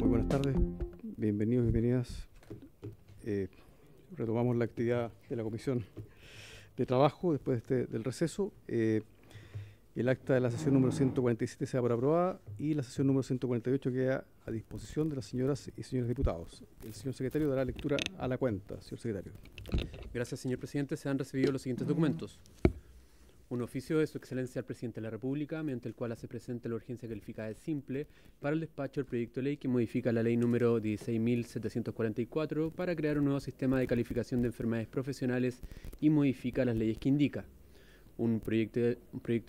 Muy buenas tardes, bienvenidos y bienvenidas. Retomamos la actividad de la Comisión de Trabajo después del receso. El acta de la sesión número 147 se da por aprobada y la sesión número 148 queda a disposición de las señoras y señores diputados. El señor secretario dará lectura a la cuenta. Señor secretario. Gracias, señor presidente. Se han recibido los siguientes documentos. Un oficio de su excelencia al presidente de la República, mediante el cual hace presente la urgencia calificada de simple para el despacho del proyecto de ley que modifica la ley número 16.744 para crear un nuevo sistema de calificación de enfermedades profesionales y modifica las leyes que indica. Un proyecto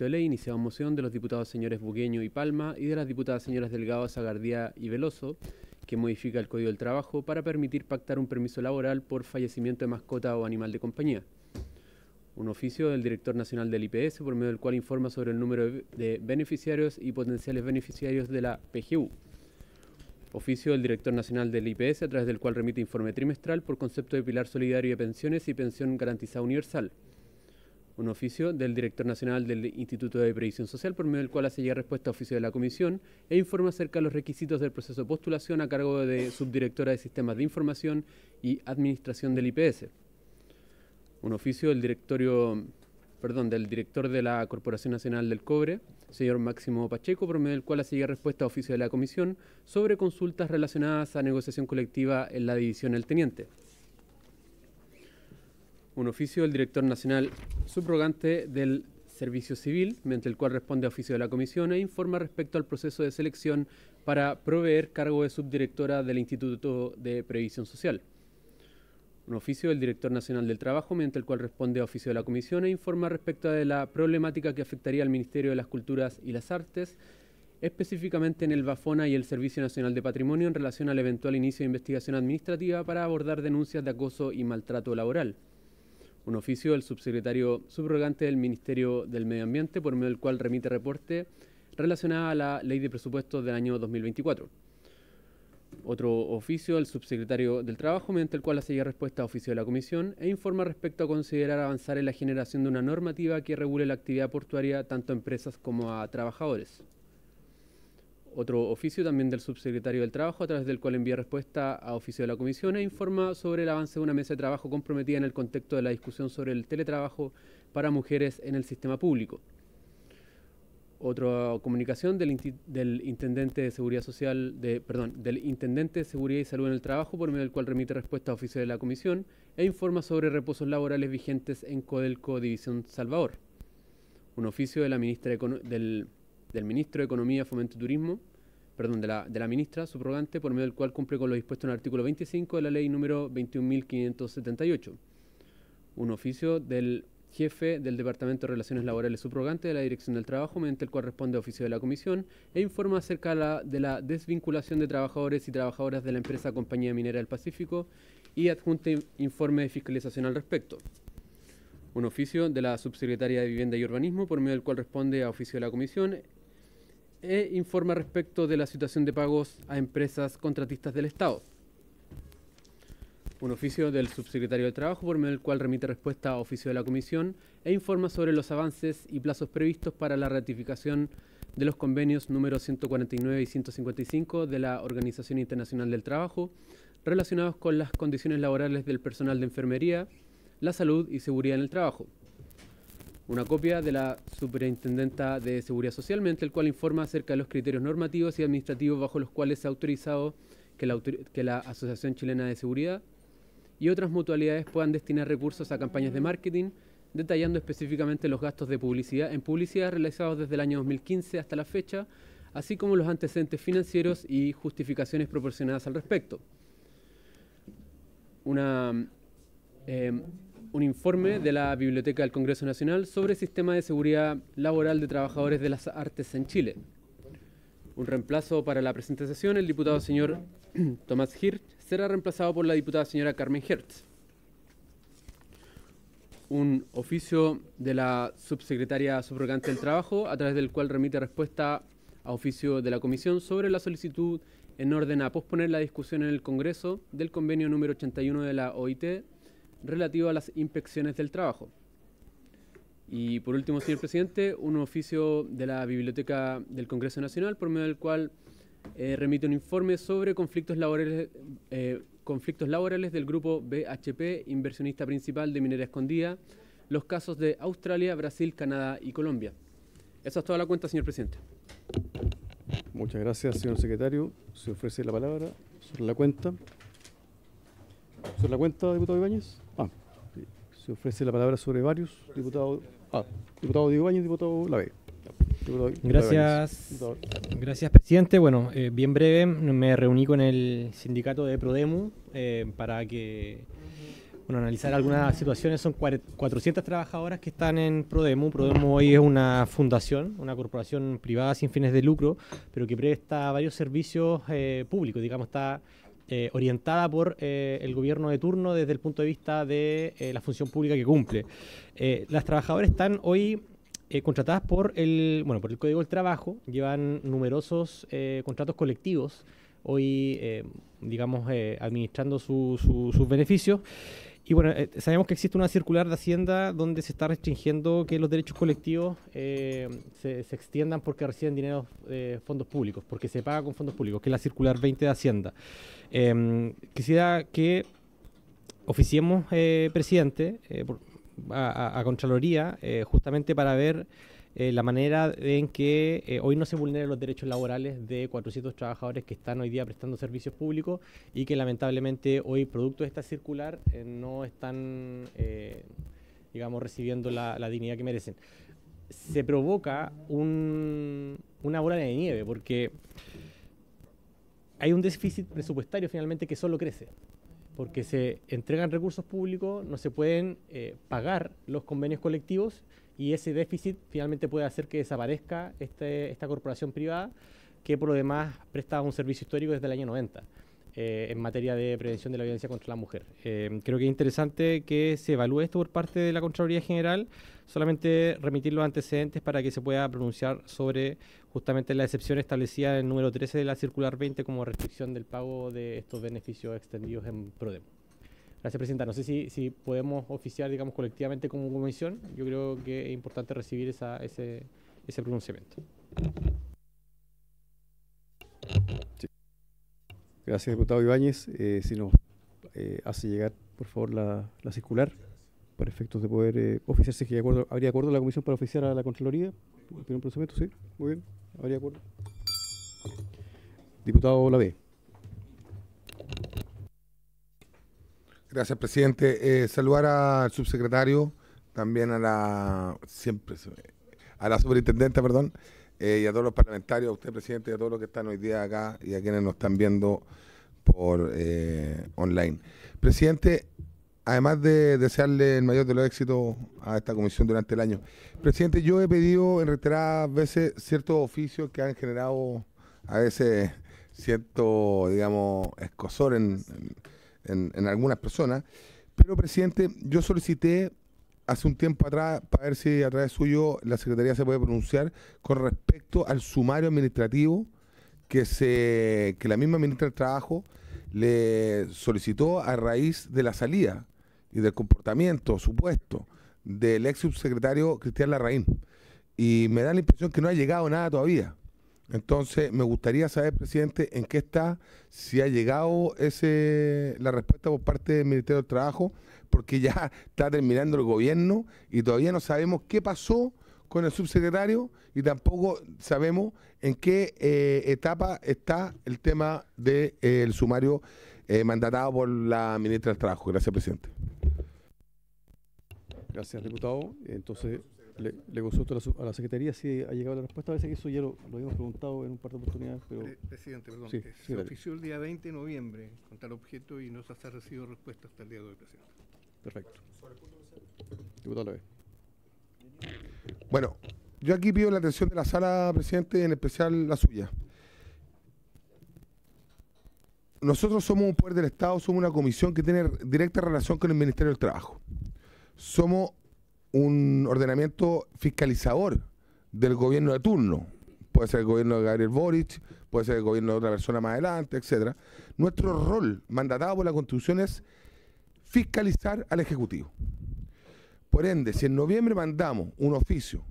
de ley iniciado en moción de los diputados señores Bugueño y Palma y de las diputadas señoras Delgado, Zagardía y Veloso, que modifica el Código del Trabajo para permitir pactar un permiso laboral por fallecimiento de mascota o animal de compañía. Un oficio del director nacional del IPS, por medio del cual informa sobre el número de beneficiarios y potenciales beneficiarios de la PGU. Oficio del director nacional del IPS, a través del cual remite informe trimestral por concepto de pilar solidario de pensiones y pensión garantizada universal. Un oficio del director nacional del Instituto de Previsión Social, por medio del cual hace llegar respuesta a oficio de la Comisión e informa acerca de los requisitos del proceso de postulación a cargo de subdirectora de Sistemas de Información y Administración del IPS. Un oficio del director de la Corporación Nacional del Cobre, señor Máximo Pacheco, por medio del cual hace llegar respuesta a oficio de la Comisión sobre consultas relacionadas a negociación colectiva en la división El Teniente. Un oficio del director nacional subrogante del Servicio Civil, mediante el cual responde a oficio de la Comisión e informa respecto al proceso de selección para proveer cargo de subdirectora del Instituto de Previsión Social. Un oficio del director nacional del Trabajo, mediante el cual responde a oficio de la Comisión e informa respecto de la problemática que afectaría al Ministerio de las Culturas y las Artes, específicamente en el Bafona y el Servicio Nacional de Patrimonio en relación al eventual inicio de investigación administrativa para abordar denuncias de acoso y maltrato laboral. Un oficio del subsecretario subrogante del Ministerio del Medio Ambiente, por medio del cual remite reporte relacionado a la Ley de Presupuestos del año 2024. Otro oficio del subsecretario del Trabajo, mediante el cual hace llegar respuesta a oficio de la Comisión e informa respecto a considerar avanzar en la generación de una normativa que regule la actividad portuaria tanto a empresas como a trabajadores. Otro oficio también del subsecretario del Trabajo, a través del cual envía respuesta a oficio de la Comisión e informa sobre el avance de una mesa de trabajo comprometida en el contexto de la discusión sobre el teletrabajo para mujeres en el sistema público. Otra comunicación del Intendente de Seguridad del Intendente de Seguridad y Salud en el Trabajo, por medio del cual remite respuesta a oficio de la Comisión e informa sobre reposos laborales vigentes en Codelco División Salvador. Un oficio de la ministra del Ministro de Economía, Fomento y Turismo, de la ministra subrogante, por medio del cual cumple con lo dispuesto en el artículo 25 de la ley número 21.578. Un oficio del jefe del Departamento de Relaciones Laborales subrogante de la Dirección del Trabajo, mediante el cual responde a oficio de la Comisión e informa acerca de la desvinculación de trabajadores y trabajadoras de la empresa Compañía Minera del Pacífico y adjunta informe de fiscalización al respecto. Un oficio de la Subsecretaría de Vivienda y Urbanismo, por medio del cual responde a oficio de la Comisión e informa respecto de la situación de pagos a empresas contratistas del Estado. Un oficio del subsecretario del Trabajo, por medio del cual remite respuesta a oficio de la Comisión e informa sobre los avances y plazos previstos para la ratificación de los convenios números 149 y 155 de la Organización Internacional del Trabajo, relacionados con las condiciones laborales del personal de enfermería, la salud y seguridad en el trabajo. Una copia de la Superintendenta de Seguridad Social, mediante el cual informa acerca de los criterios normativos y administrativos bajo los cuales se ha autorizado que la Asociación Chilena de Seguridad y otras mutualidades puedan destinar recursos a campañas de marketing, detallando específicamente los gastos de publicidad realizados desde el año 2015 hasta la fecha, así como los antecedentes financieros y justificaciones proporcionadas al respecto. Un informe de la Biblioteca del Congreso Nacional sobre sistema de seguridad laboral de trabajadores de las artes en Chile. Un reemplazo para la presente sesión, el diputado señor Tomás Hirsch será reemplazado por la diputada señora Carmen Hertz. Un oficio de la subsecretaria subrogante del Trabajo, a través del cual remite respuesta a oficio de la Comisión sobre la solicitud en orden a posponer la discusión en el Congreso del convenio número 81 de la OIT relativo a las inspecciones del trabajo. Y por último, señor presidente, un oficio de la Biblioteca del Congreso Nacional, por medio del cual remite un informe sobre conflictos laborales del grupo BHP, inversionista principal de Minera Escondida, los casos de Australia, Brasil, Canadá y Colombia. Esa es toda la cuenta, señor presidente. Muchas gracias, señor secretario. Se ofrece la palabra sobre la cuenta. ¿Sobre la cuenta, diputado Ibáñez? Sí. Se ofrece la palabra sobre varios, diputado Diego Ibáñez, diputado Lavé. Gracias, gracias, presidente. Bueno, bien breve, me reuní con el sindicato de Prodemu para que analizar algunas situaciones. Son 400 trabajadoras que están en Prodemu. Prodemu hoy es una fundación, una corporación privada sin fines de lucro, pero que presta varios servicios públicos, digamos, está orientada por el gobierno de turno desde el punto de vista de la función pública que cumple. Las trabajadoras están hoy contratadas por el Código del Trabajo, llevan numerosos contratos colectivos, hoy, administrando sus beneficios. Y bueno, sabemos que existe una circular de Hacienda donde se está restringiendo que los derechos colectivos se extiendan porque reciben dinero de fondos públicos, porque se paga con fondos públicos, que es la circular 20 de Hacienda. Quisiera que oficiemos, presidente, a Contraloría, justamente para ver la manera en que hoy no se vulneren los derechos laborales de 400 trabajadores que están hoy día prestando servicios públicos y que lamentablemente hoy, producto de esta circular, no están, recibiendo la dignidad que merecen. Se provoca una bola de nieve porque hay un déficit presupuestario finalmente que solo crece, porque se entregan recursos públicos, no se pueden pagar los convenios colectivos y ese déficit finalmente puede hacer que desaparezca esta corporación privada que por lo demás presta un servicio histórico desde el año 90 en materia de prevención de la violencia contra la mujer. Creo que es interesante que se evalúe esto por parte de la Contraloría General, solamente remitir los antecedentes para que se pueda pronunciar sobre justamente la excepción establecida en el número 13 de la circular 20 como restricción del pago de estos beneficios extendidos en Prodemu. Gracias, presidenta. No sé si podemos oficiar, digamos, colectivamente como comisión. Yo creo que es importante recibir ese pronunciamiento. Sí. Gracias, diputado Ibáñez. Si nos hace llegar, por favor, la circular para efectos de poder oficiarse, que habría acuerdo la comisión para oficiar a la Contraloría. ¿El primer procedimiento? Sí, muy bien. Habría acuerdo. Diputado Lavé. Gracias, presidente. Saludar al subsecretario, también a la superintendente, y a todos los parlamentarios, a usted, presidente, y a todos los que están hoy día acá y a quienes nos están viendo por online. Presidente, además de desearle el mayor de los éxitos a esta comisión durante el año, presidente, yo he pedido en reiteradas veces ciertos oficios que han generado a veces cierto, escozor en algunas personas, pero presidente, yo solicité hace un tiempo atrás para ver si a través suyo la Secretaría se puede pronunciar con respecto al sumario administrativo que la misma ministra del Trabajo le solicitó a raíz de la salida y del comportamiento supuesto del ex subsecretario Cristian Larraín. Y me da la impresión que no ha llegado nada todavía. Entonces, me gustaría saber, presidente, en qué está, si ha llegado la respuesta por parte del Ministerio del Trabajo, porque ya está terminando el gobierno y todavía no sabemos qué pasó con el subsecretario y tampoco sabemos en qué etapa está el tema del sumario mandatado por la ministra del Trabajo. Gracias, presidente. Gracias, diputado. Entonces, le consulto a la Secretaría si ha llegado la respuesta. A veces que eso ya lo habíamos preguntado en un par de oportunidades. Pero presidente, perdón. Sí, se ofició el día 20 de noviembre con tal objeto y no se ha recibido respuesta hasta el día de hoy, presidente. Perfecto. Diputado Lavé. Bueno, yo aquí pido la atención de la sala, presidente, en especial la suya. Nosotros somos un poder del Estado, somos una comisión que tiene directa relación con el Ministerio del Trabajo. Somos un ordenamiento fiscalizador del gobierno de turno. Puede ser el gobierno de Gabriel Boric, puede ser el gobierno de otra persona más adelante, etcétera. Nuestro rol, mandatado por la Constitución, es fiscalizar al Ejecutivo. Por ende, si en noviembre mandamos un oficio,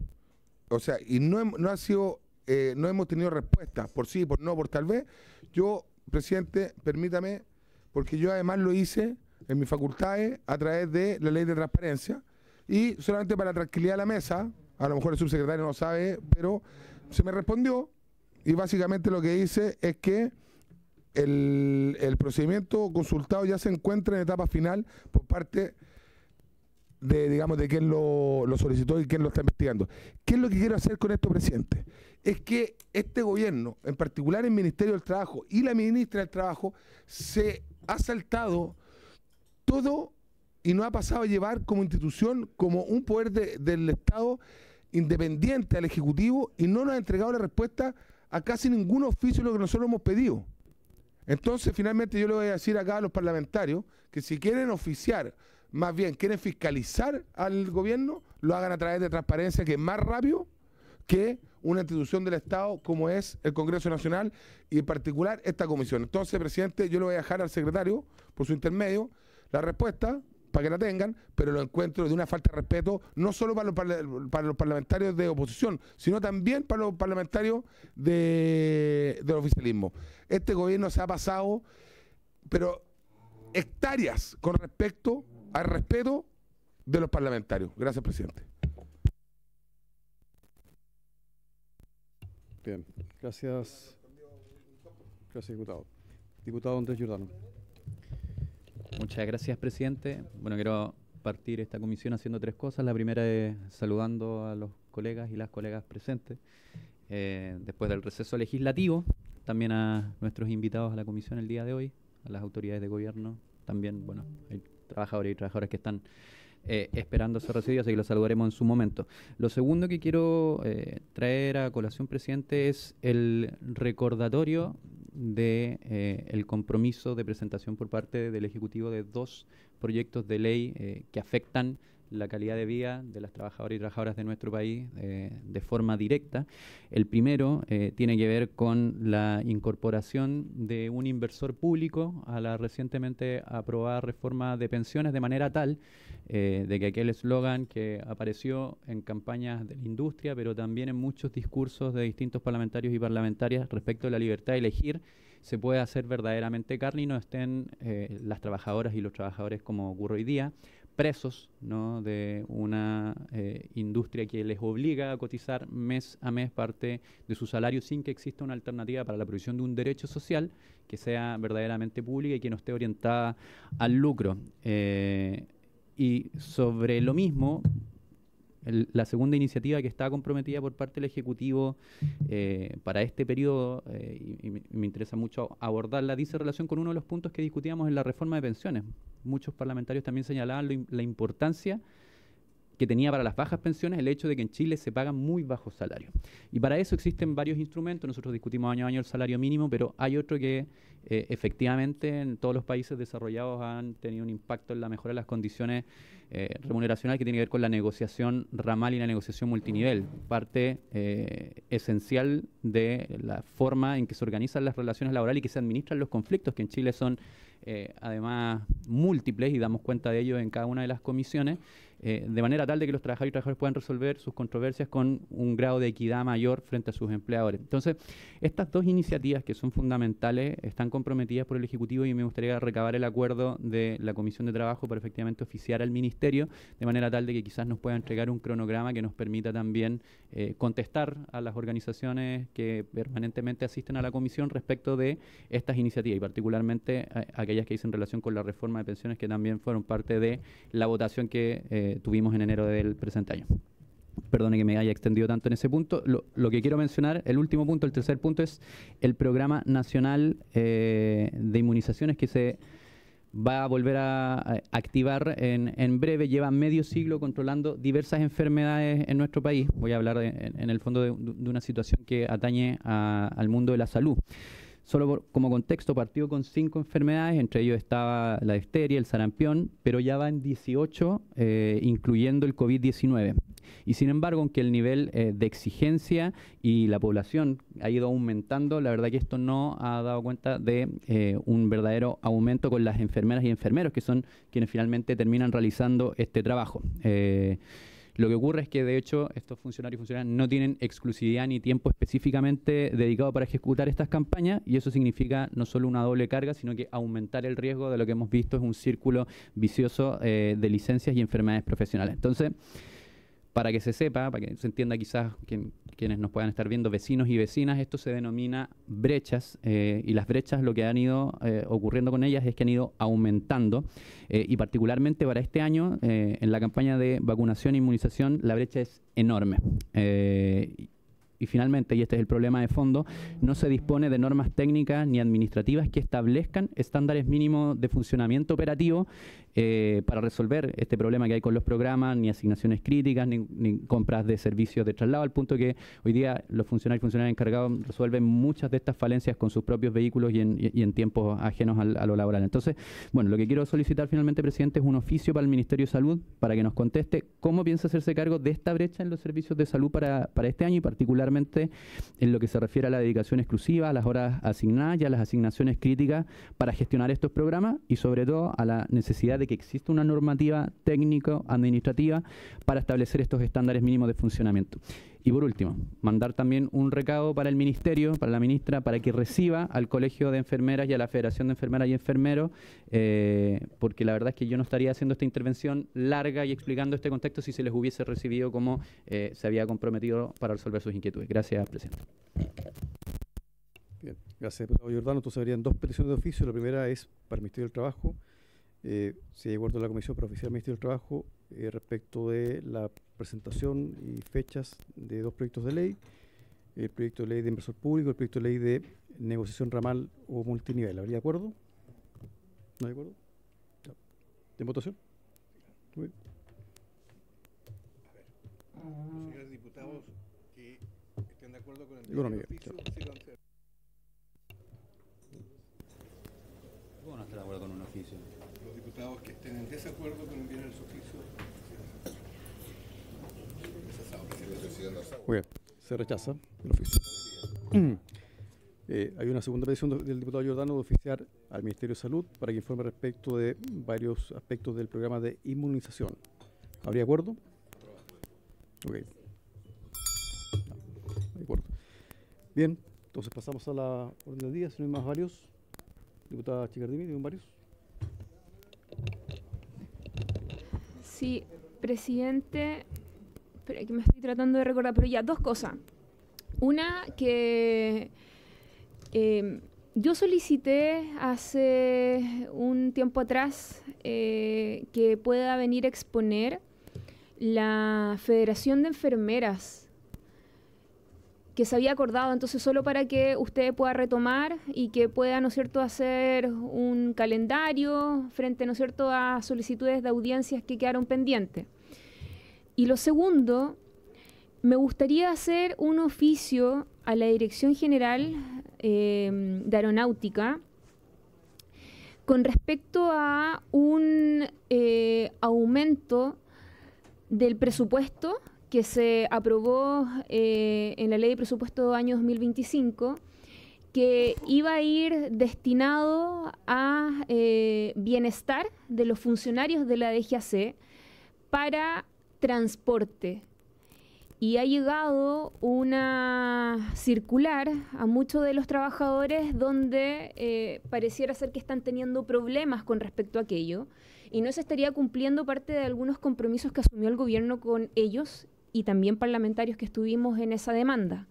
o sea, y no ha sido no hemos tenido respuesta, por sí, por no, por tal vez. Yo, presidente, permítame, porque yo además lo hice en mis facultades a través de la ley de transparencia, y solamente para tranquilidad de la mesa, a lo mejor el subsecretario no sabe, pero se me respondió, y básicamente lo que dice es que el procedimiento consultado ya se encuentra en etapa final por parte de, digamos, de quien lo solicitó y quien lo está investigando. ¿Qué es lo que quiero hacer con esto, presidente? Es que este gobierno, en particular el Ministerio del Trabajo y la ministra del Trabajo, se ha saltado todo y no ha pasado a llevar como institución, como un poder del Estado independiente al Ejecutivo, y no nos ha entregado la respuesta a casi ningún oficio de lo que nosotros hemos pedido. Entonces, finalmente, yo le voy a decir acá a los parlamentarios que si quieren oficiar, más bien quieren fiscalizar al gobierno, lo hagan a través de transparencia, que es más rápido que una institución del Estado como es el Congreso Nacional y en particular esta comisión. Entonces, presidente, yo le voy a dejar al secretario, por su intermedio, la respuesta para que la tengan, pero lo encuentro de una falta de respeto, no solo para los parlamentarios de oposición, sino también para los parlamentarios del oficialismo. Este gobierno se ha pasado, pero hectáreas con respecto al respeto de los parlamentarios. Gracias, presidente. Bien, gracias. Gracias, diputado. Diputado Andrés Giordano. Muchas gracias, presidente. Bueno, quiero partir esta comisión haciendo tres cosas. La primera es saludando a los colegas y las colegas presentes después del receso legislativo, también a nuestros invitados a la comisión el día de hoy, a las autoridades de gobierno, también, bueno, hay trabajadores y trabajadoras que están esperando ser recibidos, así que los saludaremos en su momento. Lo segundo que quiero traer a colación, presidente, es el recordatorio de el compromiso de presentación por parte del Ejecutivo de dos proyectos de ley que afectan la calidad de vida de las trabajadoras y trabajadoras de nuestro país de forma directa. El primero tiene que ver con la incorporación de un inversor público a la recientemente aprobada reforma de pensiones, de manera tal de que aquel eslogan que apareció en campañas de la industria, pero también en muchos discursos de distintos parlamentarios y parlamentarias respecto a la libertad de elegir, se puede hacer verdaderamente carne y no estén las trabajadoras y los trabajadores, como ocurre hoy día, presos, ¿no?, de una industria que les obliga a cotizar mes a mes parte de su salario sin que exista una alternativa para la provisión de un derecho social que sea verdaderamente pública y que no esté orientada al lucro. Y sobre lo mismo, la segunda iniciativa que está comprometida por parte del Ejecutivo para este periodo, y me interesa mucho abordarla, dice relación con uno de los puntos que discutíamos en la reforma de pensiones. Muchos parlamentarios también señalaban la importancia que tenía para las bajas pensiones el hecho de que en Chile se pagan muy bajos salarios. Y para eso existen varios instrumentos. Nosotros discutimos año a año el salario mínimo, pero hay otro que efectivamente en todos los países desarrollados han tenido un impacto en la mejora de las condiciones remuneracionales, que tiene que ver con la negociación ramal y la negociación multinivel, parte esencial de la forma en que se organizan las relaciones laborales y que se administran los conflictos, que en Chile son además múltiples y damos cuenta de ello en cada una de las comisiones, de manera tal de que los trabajadores y trabajadoras puedan resolver sus controversias con un grado de equidad mayor frente a sus empleadores. Entonces, estas dos iniciativas que son fundamentales están comprometidas por el Ejecutivo y me gustaría recabar el acuerdo de la Comisión de Trabajo para efectivamente oficiar al Ministerio, de manera tal de que quizás nos pueda entregar un cronograma que nos permita también contestar a las organizaciones que permanentemente asisten a la Comisión respecto de estas iniciativas y particularmente aquellas que dicen relación con la reforma de pensiones, que también fueron parte de la votación que tuvimos en enero del presente año. Perdone que me haya extendido tanto en ese punto. Lo que quiero mencionar, el último punto, el tercer punto, es el Programa Nacional de Inmunizaciones que se va a volver a activar en breve. Lleva medio siglo controlando diversas enfermedades en nuestro país. Voy a hablar en el fondo de una situación que atañe al mundo de la salud. Solo como contexto, partió con 5 enfermedades, entre ellos estaba la difteria, el sarampión, pero ya van 18, incluyendo el COVID-19. Y sin embargo, aunque el nivel de exigencia y la población ha ido aumentando, la verdad que esto no ha dado cuenta de un verdadero aumento con las enfermeras y enfermeros, que son quienes finalmente terminan realizando este trabajo. Lo que ocurre es que, de hecho, estos funcionarios y funcionarias no tienen exclusividad ni tiempo específicamente dedicado para ejecutar estas campañas, y eso significa no solo una doble carga, sino que aumentar el riesgo de lo que hemos visto es un círculo vicioso de licencias y enfermedades profesionales. Entonces, para que se sepa, para que se entienda quizás quienes nos puedan estar viendo, vecinos y vecinas, esto se denomina brechas, y las brechas, lo que han ido ocurriendo con ellas es que han ido aumentando, y particularmente para este año, en la campaña de vacunación e inmunización, la brecha es enorme. Y finalmente, y este es el problema de fondo, no se dispone de normas técnicas ni administrativas que establezcan estándares mínimos de funcionamiento operativo para resolver este problema que hay con los programas, ni asignaciones críticas, ni compras de servicios de traslado, al punto que hoy día los funcionarios y funcionarias encargados resuelven muchas de estas falencias con sus propios vehículos y en tiempos ajenos a lo laboral. Entonces, bueno, lo que quiero solicitar finalmente, presidente, es un oficio para el Ministerio de Salud para que nos conteste cómo piensa hacerse cargo de esta brecha en los servicios de salud para este año, y particularmente en lo que se refiere a la dedicación exclusiva, a las horas asignadas y a las asignaciones críticas para gestionar estos programas, y sobre todo a la necesidad de que exista una normativa técnico-administrativa para establecer estos estándares mínimos de funcionamiento. Y por último, mandar también un recado para el Ministerio, para la ministra, para que reciba al Colegio de Enfermeras y a la Federación de Enfermeras y Enfermeros, porque la verdad es que yo no estaría haciendo esta intervención larga y explicando este contexto si se les hubiese recibido como se había comprometido para resolver sus inquietudes. Gracias, presidente. Bien, gracias, diputado Giordano. Entonces habrían dos peticiones de oficio. La primera es para el Ministerio del Trabajo, si hay acuerdo de la Comisión para oficiar al Ministerio del Trabajo respecto de la presentación y fechas de dos proyectos de ley, el proyecto de ley de inversor público, el proyecto de ley de negociación ramal o multinivel. ¿Habría acuerdo? ¿No hay acuerdo? No. ¿En votación? Muy bien. Los señores diputados que estén de acuerdo con el Económica, oficio, claro. síganse. ¿Cómo no estar de acuerdo con un oficio? Los diputados que estén en desacuerdo con enviar el oficio. Muy bien, se rechaza el oficio. Hay una segunda petición del diputado Giordano de oficiar al Ministerio de Salud para que informe respecto de varios aspectos del programa de inmunización. ¿Habría acuerdo? Ok. No hay acuerdo. Bien, entonces pasamos a la orden del día, si no hay más varios. Diputada Chicardini, ¿tienen varios? Sí, presidente, pero que me estoy tratando de recordar, pero ya, dos cosas. Una, que yo solicité hace un tiempo atrás que pueda venir a exponer la Federación de Enfermeras que se había acordado, entonces solo para que usted pueda retomar y que pueda, ¿no es cierto?, hacer un calendario frente, ¿no es cierto?, a solicitudes de audiencias que quedaron pendientes. Y lo segundo, me gustaría hacer un oficio a la Dirección General de Aeronáutica con respecto a un aumento del presupuesto que se aprobó en la Ley de Presupuesto año 2025, que iba a ir destinado a bienestar de los funcionarios de la DGAC para transporte. Y ha llegado una circular a muchos de los trabajadores donde pareciera ser que están teniendo problemas con respecto a aquello y no se estaría cumpliendo parte de algunos compromisos que asumió el gobierno con ellos y también parlamentarios que estuvimos en esa demanda.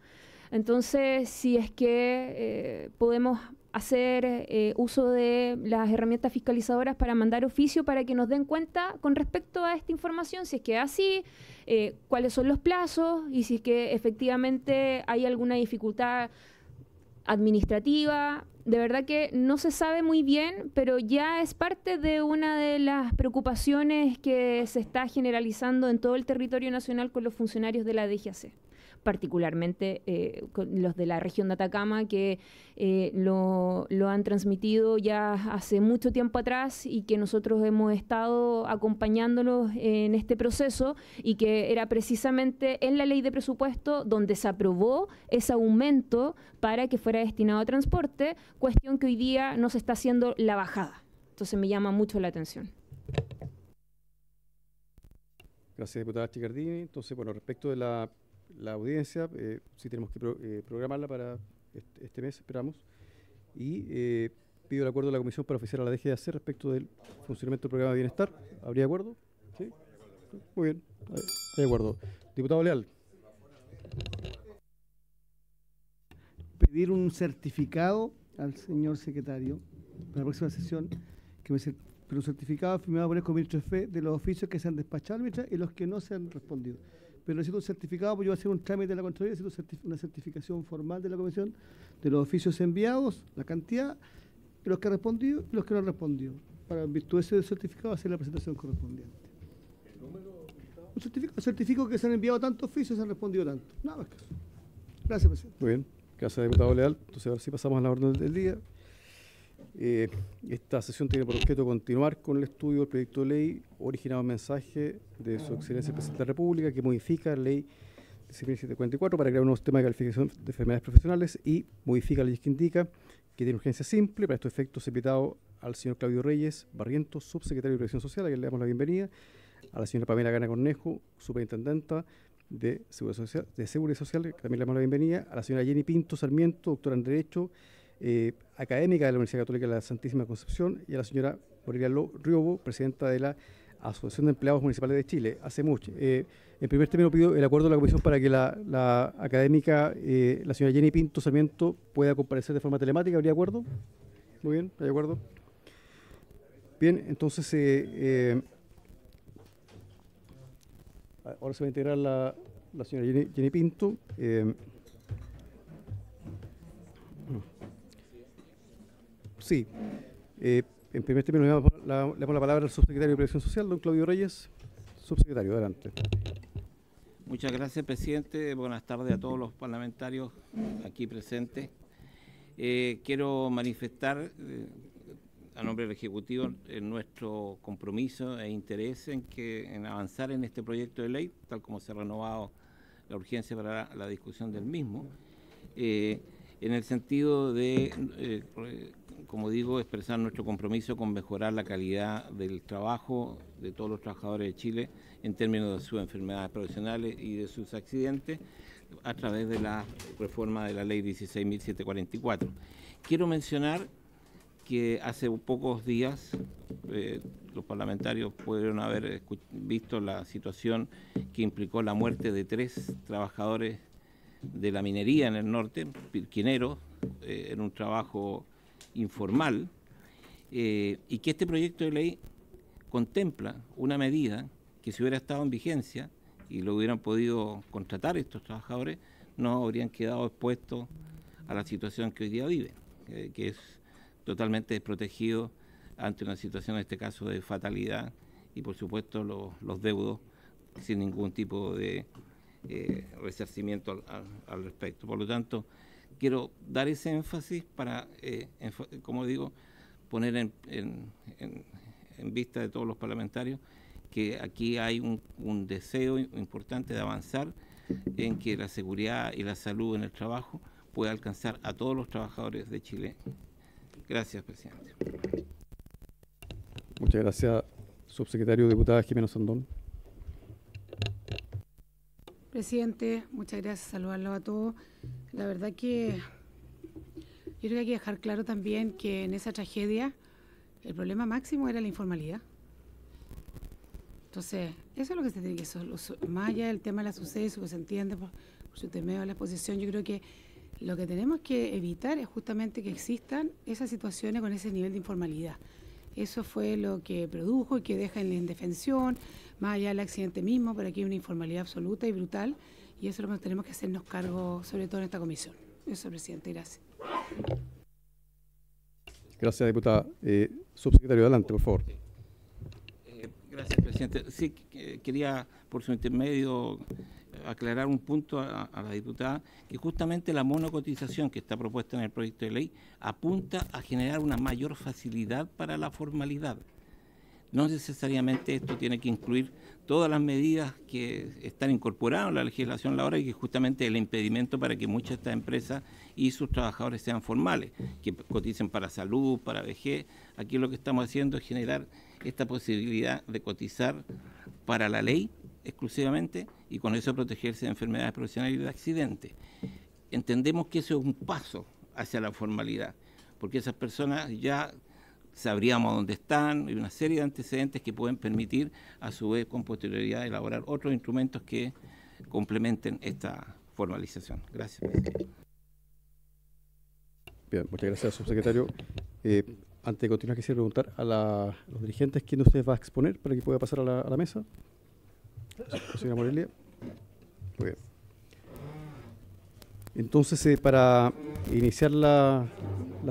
Entonces, si es que podemos hacer uso de las herramientas fiscalizadoras para mandar oficio para que nos den cuenta con respecto a esta información, si es que es así, cuáles son los plazos y si es que efectivamente hay alguna dificultad administrativa. De verdad que no se sabe muy bien, pero ya es parte de una de las preocupaciones que se está generalizando en todo el territorio nacional con los funcionarios de la DGAC, particularmente con los de la región de Atacama, que lo han transmitido ya hace mucho tiempo atrás y que nosotros hemos estado acompañándolos en este proceso y que era precisamente en la ley de presupuesto donde se aprobó ese aumento para que fuera destinado a transporte, cuestión que hoy día no se está haciendo la bajada. Entonces me llama mucho la atención. Gracias, diputada Chicardini. Entonces, bueno, respecto de la audiencia, sí tenemos que programarla para este mes, esperamos. Y pido el acuerdo de la Comisión para oficiar a la DGAC respecto del funcionamiento del programa de bienestar. ¿Habría acuerdo? Sí. Muy bien, hay acuerdo. Diputado Leal. Pedir un certificado al señor secretario para la próxima sesión, pero un certificado firmado por el ministro de Fe de los oficios que se han despachado y los que no se han respondido. Pero necesito un certificado, porque yo voy a hacer un trámite de la Contraloría, necesito una certificación formal de la Comisión de los oficios enviados, la cantidad, de los que han respondido y los que no han respondido. Para en virtud de ese certificado hacer la presentación correspondiente. Un certifico que se han enviado tantos oficios y se han respondido tanto. Nada más que eso. Gracias, presidente. Muy bien, gracias, diputado Leal. Entonces, ahora sí pasamos a la orden del día. Esta sesión tiene por objeto continuar con el estudio del proyecto de ley originado en mensaje de Su Excelencia el Presidente de la República, que modifica la ley 1744 para crear un nuevo sistema de calificación de enfermedades profesionales y modifica la ley que indica que tiene urgencia simple. Para estos efectos, he invitado al señor Claudio Reyes Barrientos, subsecretario de Previsión Social, a quien le damos la bienvenida, a la señora Pamela Gana Cornejo, superintendenta de Seguridad Social, que también le damos la bienvenida, a la señora Jenny Pinto Sarmiento, doctora en Derecho, académica de la Universidad Católica de la Santísima Concepción, y a la señora Morelia Riobo, presidenta de la Asociación de Empleados Municipales de Chile. Hace mucho. En primer término, pido el acuerdo de la Comisión para que la académica, la señora Jenny Pinto Sarmiento, pueda comparecer de forma telemática. ¿Habría acuerdo? Muy bien, ¿hay acuerdo? Bien, entonces ahora se va a integrar la señora Jenny Pinto. Sí. En primer término, le damos la palabra al subsecretario de Previsión Social, don Claudio Reyes. Subsecretario, adelante. Muchas gracias, presidente. Buenas tardes a todos los parlamentarios aquí presentes. Quiero manifestar a nombre del Ejecutivo nuestro compromiso e interés en avanzar en este proyecto de ley, tal como se ha renovado la urgencia para la discusión del mismo, en el sentido de, como digo, expresar nuestro compromiso con mejorar la calidad del trabajo de todos los trabajadores de Chile en términos de sus enfermedades profesionales y de sus accidentes a través de la reforma de la ley 16.744. Quiero mencionar que hace pocos días los parlamentarios pudieron haber visto la situación que implicó la muerte de 3 trabajadores de la minería en el norte, pirquineros, en un trabajo informal, y que este proyecto de ley contempla una medida que si hubiera estado en vigencia y lo hubieran podido contratar estos trabajadores, no habrían quedado expuestos a la situación que hoy día viven, que es totalmente desprotegido ante una situación, en este caso, de fatalidad y, por supuesto, los deudos sin ningún tipo de resarcimiento al respecto. Por lo tanto, quiero dar ese énfasis para, como digo, poner en vista de todos los parlamentarios que aquí hay un deseo importante de avanzar en que la seguridad y la salud en el trabajo pueda alcanzar a todos los trabajadores de Chile. Gracias, presidente. Muchas gracias, subsecretario. Diputada Jimena Sandón. Presidente, muchas gracias, saludarlos a todos. La verdad que yo creo que hay que dejar claro también que en esa tragedia el problema máximo era la informalidad. Entonces, eso es lo que se tiene que solucionar. Más allá del tema de la suceso, que se entiende por su intermedio de la exposición, yo creo que lo que tenemos que evitar es justamente que existan esas situaciones con ese nivel de informalidad. Eso fue lo que produjo y que deja en la indefensión, más allá del accidente mismo, pero aquí hay una informalidad absoluta y brutal, y eso es lo que tenemos que hacernos cargo, sobre todo en esta comisión. Eso, presidente, gracias. Gracias, diputada. Subsecretario, adelante, por favor. Gracias, presidente. Sí, quería, por su intermedio, aclarar un punto a la diputada, que justamente la monocotización que está propuesta en el proyecto de ley apunta a generar una mayor facilidad para la formalidad. No necesariamente esto tiene que incluir todas las medidas que están incorporadas en la legislación laboral y que justamente es el impedimento para que muchas de estas empresas y sus trabajadores sean formales, que coticen para salud, para vejez. Aquí lo que estamos haciendo es generar esta posibilidad de cotizar para la ley exclusivamente y con eso protegerse de enfermedades profesionales y de accidentes. Entendemos que eso es un paso hacia la formalidad, porque esas personas ya sabríamos dónde están y una serie de antecedentes que pueden permitir a su vez con posterioridad elaborar otros instrumentos que complementen esta formalización. Gracias, presidente. Bien, muchas gracias, subsecretario. Antes de continuar, quisiera preguntar a los dirigentes quién de ustedes va a exponer para que pueda pasar a la mesa. Señora Morelia. Muy bien. Entonces, para iniciar la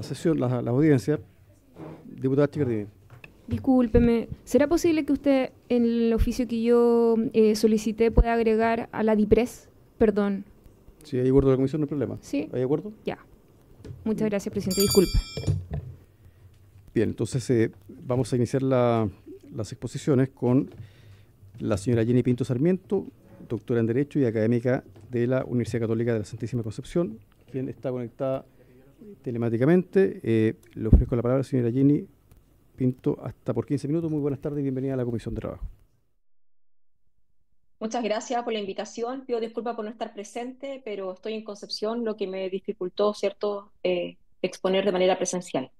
sesión, la audiencia, diputada Chicardini. Discúlpeme, ¿será posible que usted en el oficio que yo solicité pueda agregar a la DIPRES? Perdón. Si hay acuerdo de la comisión, no hay problema. ¿Sí? ¿Hay acuerdo? Ya. Muchas gracias, presidente. Disculpe. Bien, entonces vamos a iniciar las exposiciones con la señora Jenny Pinto Sarmiento, doctora en Derecho y académica de la Universidad Católica de la Santísima Concepción, quien está conectada telemáticamente. Le ofrezco la palabra a la señora Jenny Pinto hasta por 15 minutos. Muy buenas tardes y bienvenida a la Comisión de Trabajo. Muchas gracias por la invitación. Pido disculpas por no estar presente, pero estoy en Concepción, lo que me dificultó, ¿cierto?, exponer de manera presencial.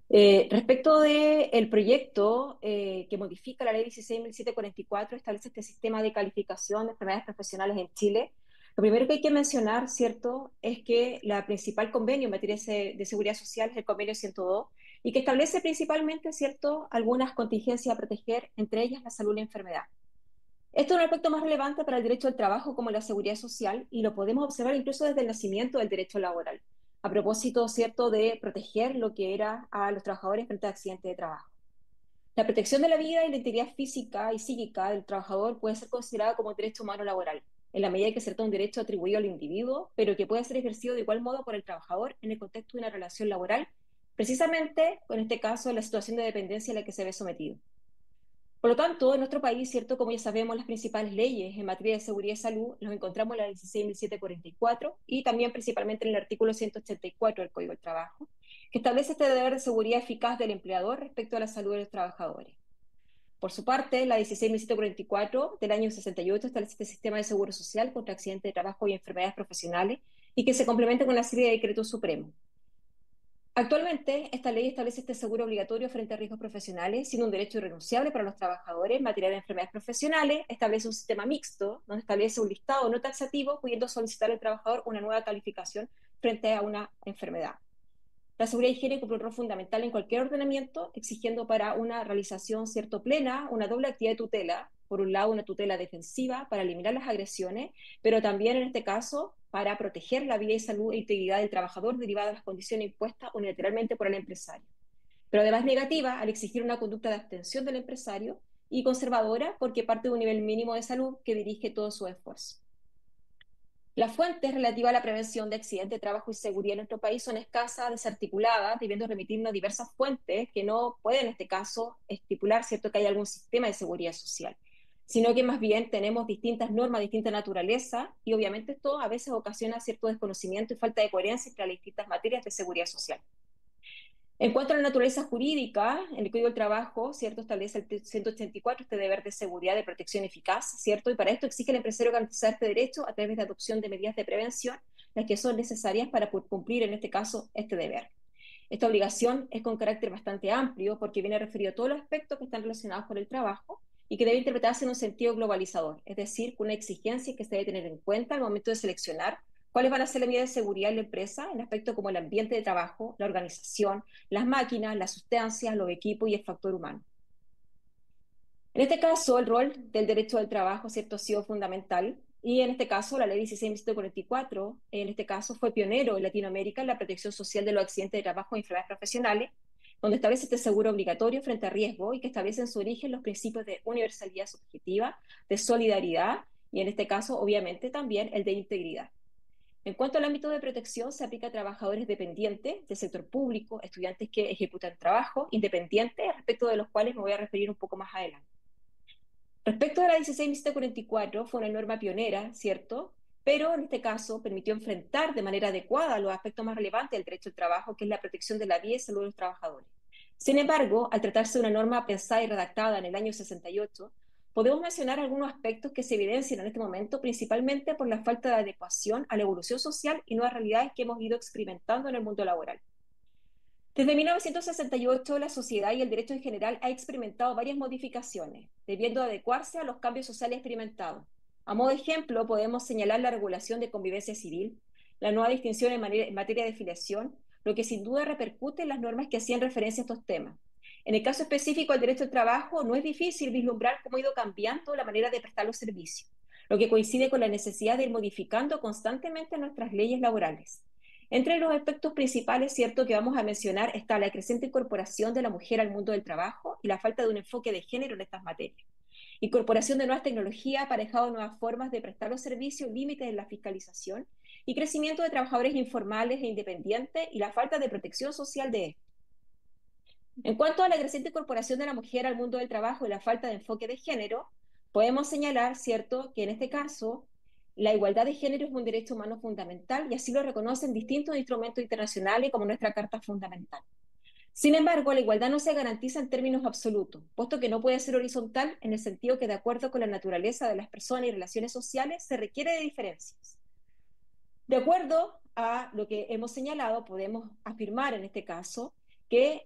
Respecto del proyecto que modifica la ley 16.744, establece este sistema de calificación de enfermedades profesionales en Chile. Lo primero que hay que mencionar, ¿cierto?, es que la principal convenio en materia de seguridad social es el convenio 102 y que establece principalmente, ¿cierto?, algunas contingencias a proteger, entre ellas la salud y la enfermedad. Esto es un aspecto más relevante para el derecho al trabajo como la seguridad social y lo podemos observar incluso desde el nacimiento del derecho laboral, a propósito, ¿cierto?, de proteger lo que era a los trabajadores frente a accidentes de trabajo. La protección de la vida y la integridad física y psíquica del trabajador puede ser considerada como un derecho humano laboral, en la medida que es un derecho atribuido al individuo, pero que puede ser ejercido de igual modo por el trabajador en el contexto de una relación laboral, precisamente, en este caso, la situación de dependencia a la que se ve sometido. Por lo tanto, en nuestro país, ¿cierto?, como ya sabemos, las principales leyes en materia de seguridad y salud los encontramos en la 16.744 y también principalmente en el artículo 184 del Código del Trabajo, que establece este deber de seguridad eficaz del empleador respecto a la salud de los trabajadores. Por su parte, la 16.744 del año 68 establece este sistema de seguro social contra accidentes de trabajo y enfermedades profesionales y que se complementa con una serie de decretos supremos. Actualmente, esta ley establece este seguro obligatorio frente a riesgos profesionales, siendo un derecho irrenunciable para los trabajadores en materia de enfermedades profesionales. Establece un sistema mixto, donde establece un listado no taxativo, pudiendo solicitar al trabajador una nueva calificación frente a una enfermedad. La seguridad de higiene cumple un rol fundamental en cualquier ordenamiento, exigiendo para una realización, ¿cierto?, plena, una doble actividad de tutela. Por un lado, una tutela defensiva para eliminar las agresiones, pero también, en este caso, para proteger la vida y salud e integridad del trabajador derivada de las condiciones impuestas unilateralmente por el empresario. Pero además negativa al exigir una conducta de abstención del empresario y conservadora porque parte de un nivel mínimo de salud que dirige todo su esfuerzo. Las fuentes relativas a la prevención de accidentes de trabajo y seguridad en nuestro país son escasas, desarticuladas, debiendo remitirnos a diversas fuentes que no pueden, en este caso, estipular, ¿cierto?, que hay algún sistema de seguridad social, sino que más bien tenemos distintas normas de distinta naturaleza y obviamente esto a veces ocasiona cierto desconocimiento y falta de coherencia entre las distintas materias de seguridad social. En cuanto a la naturaleza jurídica, en el Código del Trabajo, ¿cierto?, establece el 184 este deber de seguridad de protección eficaz, ¿cierto?, y para esto exige al empresario garantizar este derecho a través de adopción de medidas de prevención, las que son necesarias para cumplir, en este caso, este deber. Esta obligación es con carácter bastante amplio porque viene referido a todos los aspectos que están relacionados con el trabajo y que debe interpretarse en un sentido globalizador, es decir, con una exigencia que se debe tener en cuenta al momento de seleccionar cuáles van a ser las medidas de seguridad en la empresa en aspectos como el ambiente de trabajo, la organización, las máquinas, las sustancias, los equipos y el factor humano. En este caso, el rol del derecho del trabajo, ¿cierto?, ha sido fundamental y en este caso la ley 16.744, en este caso fue pionero en Latinoamérica en la protección social de los accidentes de trabajo y enfermedades profesionales, donde establece este seguro obligatorio frente a riesgo y que establece en su origen los principios de universalidad subjetiva, de solidaridad y en este caso, obviamente, también el de integridad. En cuanto al ámbito de protección, se aplica a trabajadores dependientes del sector público, estudiantes que ejecutan trabajo independiente, respecto de los cuales me voy a referir un poco más adelante. Respecto a la 16.744, fue una norma pionera, ¿cierto?, pero en este caso permitió enfrentar de manera adecuada los aspectos más relevantes del derecho al trabajo, que es la protección de la vida y salud de los trabajadores. Sin embargo, al tratarse de una norma pensada y redactada en el año 68, podemos mencionar algunos aspectos que se evidencian en este momento, principalmente por la falta de adecuación a la evolución social y nuevas realidades que hemos ido experimentando en el mundo laboral. Desde 1968, la sociedad y el derecho en general ha experimentado varias modificaciones, debiendo adecuarse a los cambios sociales experimentados. A modo de ejemplo, podemos señalar la regulación de convivencia civil, la nueva distinción en materia de filiación, lo que sin duda repercute en las normas que hacían referencia a estos temas. En el caso específico del derecho al trabajo, no es difícil vislumbrar cómo ha ido cambiando la manera de prestar los servicios, lo que coincide con la necesidad de ir modificando constantemente nuestras leyes laborales. Entre los aspectos principales, cierto, que vamos a mencionar está la creciente incorporación de la mujer al mundo del trabajo y la falta de un enfoque de género en estas materias. Incorporación de nuevas tecnologías, aparejado de nuevas formas de prestar los servicios, límites en la fiscalización y crecimiento de trabajadores informales e independientes y la falta de protección social de estos. En cuanto a la creciente incorporación de la mujer al mundo del trabajo y la falta de enfoque de género, podemos señalar, cierto, que en este caso la igualdad de género es un derecho humano fundamental y así lo reconocen distintos instrumentos internacionales como nuestra Carta Fundamental. Sin embargo, la igualdad no se garantiza en términos absolutos, puesto que no puede ser horizontal en el sentido que de acuerdo con la naturaleza de las personas y relaciones sociales se requiere de diferencias. De acuerdo a lo que hemos señalado, podemos afirmar en este caso que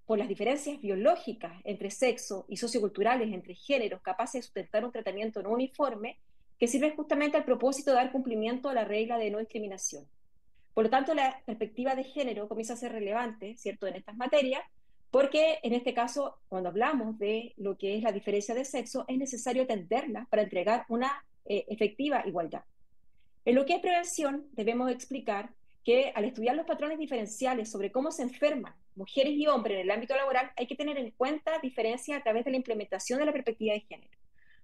por las diferencias biológicas entre sexo y socioculturales entre géneros capaces de sustentar un tratamiento no uniforme, que sirve justamente al propósito de dar cumplimiento a la regla de no discriminación. Por lo tanto, la perspectiva de género comienza a ser relevante, ¿cierto?, en estas materias, porque en este caso, cuando hablamos de lo que es la diferencia de sexo, es necesario atenderla para entregar una efectiva igualdad. En lo que es prevención, debemos explicar que al estudiar los patrones diferenciales sobre cómo se enferman mujeres y hombres en el ámbito laboral, hay que tener en cuenta diferencias a través de la implementación de la perspectiva de género.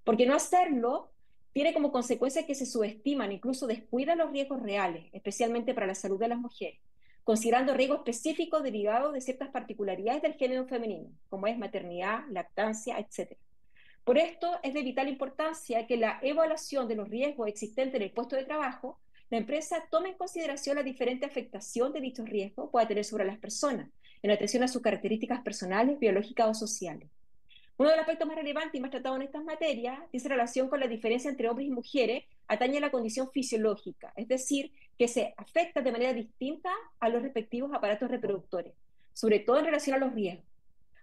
Porque no hacerlo tiene como consecuencia que se subestiman, incluso descuidan los riesgos reales, especialmente para la salud de las mujeres, considerando riesgos específicos derivados de ciertas particularidades del género femenino, como es maternidad, lactancia, etc. Por esto es de vital importancia que la evaluación de los riesgos existentes en el puesto de trabajo, la empresa tome en consideración la diferente afectación de dichos riesgos pueda tener sobre las personas, en atención a sus características personales, biológicas o sociales. Uno de los aspectos más relevantes y más tratados en estas materias dice relación con la diferencia entre hombres y mujeres, atañe a la condición fisiológica, es decir, que se afecta de manera distinta a los respectivos aparatos reproductores, sobre todo en relación a los riesgos.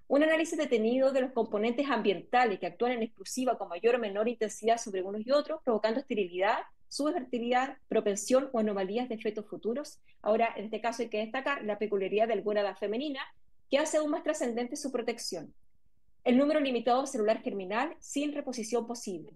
Un análisis detenido de los componentes ambientales que actúan en exclusiva con mayor o menor intensidad sobre unos y otros, provocando esterilidad, subfertilidad, propensión o anomalías de fetos futuros. Ahora, en este caso hay que destacar la peculiaridad del gónada femenina, que hace aún más trascendente su protección. El número limitado celular germinal sin reposición posible.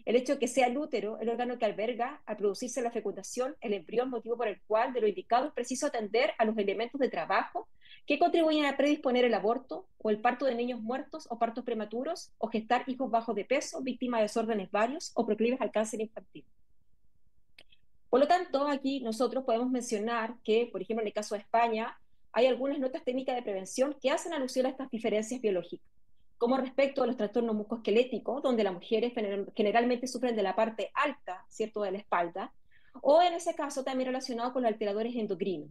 El hecho de que sea el útero el órgano que alberga, al producirse la fecundación, el embrión, motivo por el cual, de lo indicado, es preciso atender a los elementos de trabajo que contribuyen a predisponer el aborto o el parto de niños muertos o partos prematuros o gestar hijos bajos de peso, víctimas de desórdenes varios o proclives al cáncer infantil. Por lo tanto, aquí nosotros podemos mencionar que, por ejemplo, en el caso de España, hay algunas notas técnicas de prevención que hacen alusión a estas diferencias biológicas, como respecto a los trastornos musculoesqueléticos, donde las mujeres generalmente sufren de la parte alta, ¿cierto?, de la espalda, o en ese caso también relacionado con los alteradores endocrinos,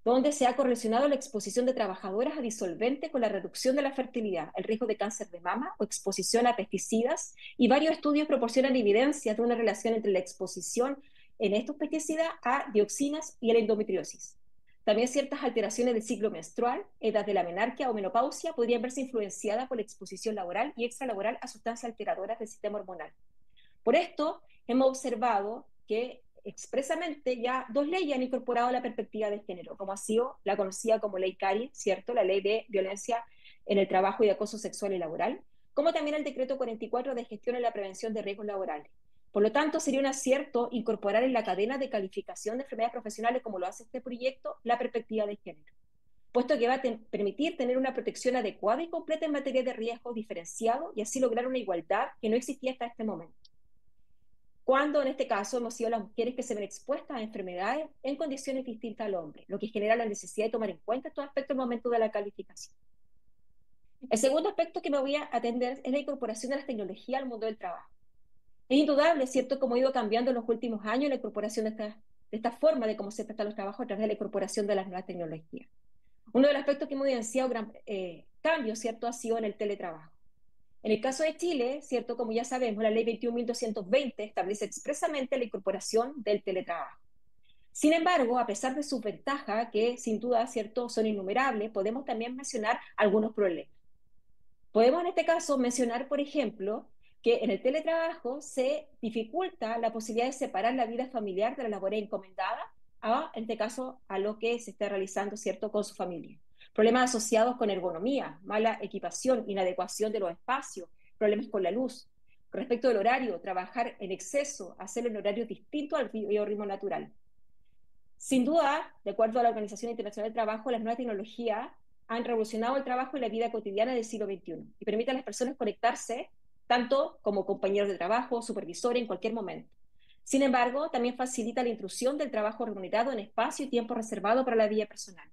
donde se ha correlacionado la exposición de trabajadoras a disolventes con la reducción de la fertilidad, el riesgo de cáncer de mama o exposición a pesticidas, y varios estudios proporcionan evidencias de una relación entre la exposición en estos pesticidas a dioxinas y a la endometriosis. También ciertas alteraciones del ciclo menstrual, edad de la menarquia o menopausia podrían verse influenciadas por la exposición laboral y extralaboral a sustancias alteradoras del sistema hormonal. Por esto, hemos observado que expresamente ya 2 leyes han incorporado la perspectiva de género, como ha sido la conocida como Ley Cari, ¿cierto?, la Ley de Violencia en el Trabajo y de Acoso Sexual y Laboral, como también el Decreto 44 de Gestión y la Prevención de Riesgos Laborales. Por lo tanto, sería un acierto incorporar en la cadena de calificación de enfermedades profesionales, como lo hace este proyecto, la perspectiva de género, puesto que va a permitir tener una protección adecuada y completa en materia de riesgo diferenciado y así lograr una igualdad que no existía hasta este momento, cuando en este caso hemos sido las mujeres que se ven expuestas a enfermedades en condiciones distintas al hombre, lo que genera la necesidad de tomar en cuenta estos aspectos en el momento de la calificación. El segundo aspecto que me voy a atender es la incorporación de las tecnologías al mundo del trabajo. Es indudable, ¿cierto?, cómo ha ido cambiando en los últimos años la incorporación de esta forma de cómo se prestan los trabajos a través de la incorporación de las nuevas tecnologías. Uno de los aspectos que hemos evidenciado gran cambio, ¿cierto?, ha sido en el teletrabajo. En el caso de Chile, ¿cierto? Como ya sabemos, la ley 21.220 establece expresamente la incorporación del teletrabajo. Sin embargo, a pesar de sus ventajas, que sin duda, ¿cierto?, son innumerables, podemos también mencionar algunos problemas. Podemos en este caso mencionar, por ejemplo, que en el teletrabajo se dificulta la posibilidad de separar la vida familiar de la labor encomendada, en este caso, a lo que se está realizando, ¿cierto?, con su familia. Problemas asociados con ergonomía, mala equipación, inadecuación de los espacios, problemas con la luz. Respecto del horario, trabajar en exceso, hacerlo en horarios distintos al biorritmo natural. Sin duda, de acuerdo a la Organización Internacional del Trabajo, las nuevas tecnologías han revolucionado el trabajo y la vida cotidiana del siglo XXI y permiten a las personas conectarse tanto como compañeros de trabajo, supervisores, en cualquier momento. Sin embargo, también facilita la intrusión del trabajo remunerado en espacio y tiempo reservado para la vida personal.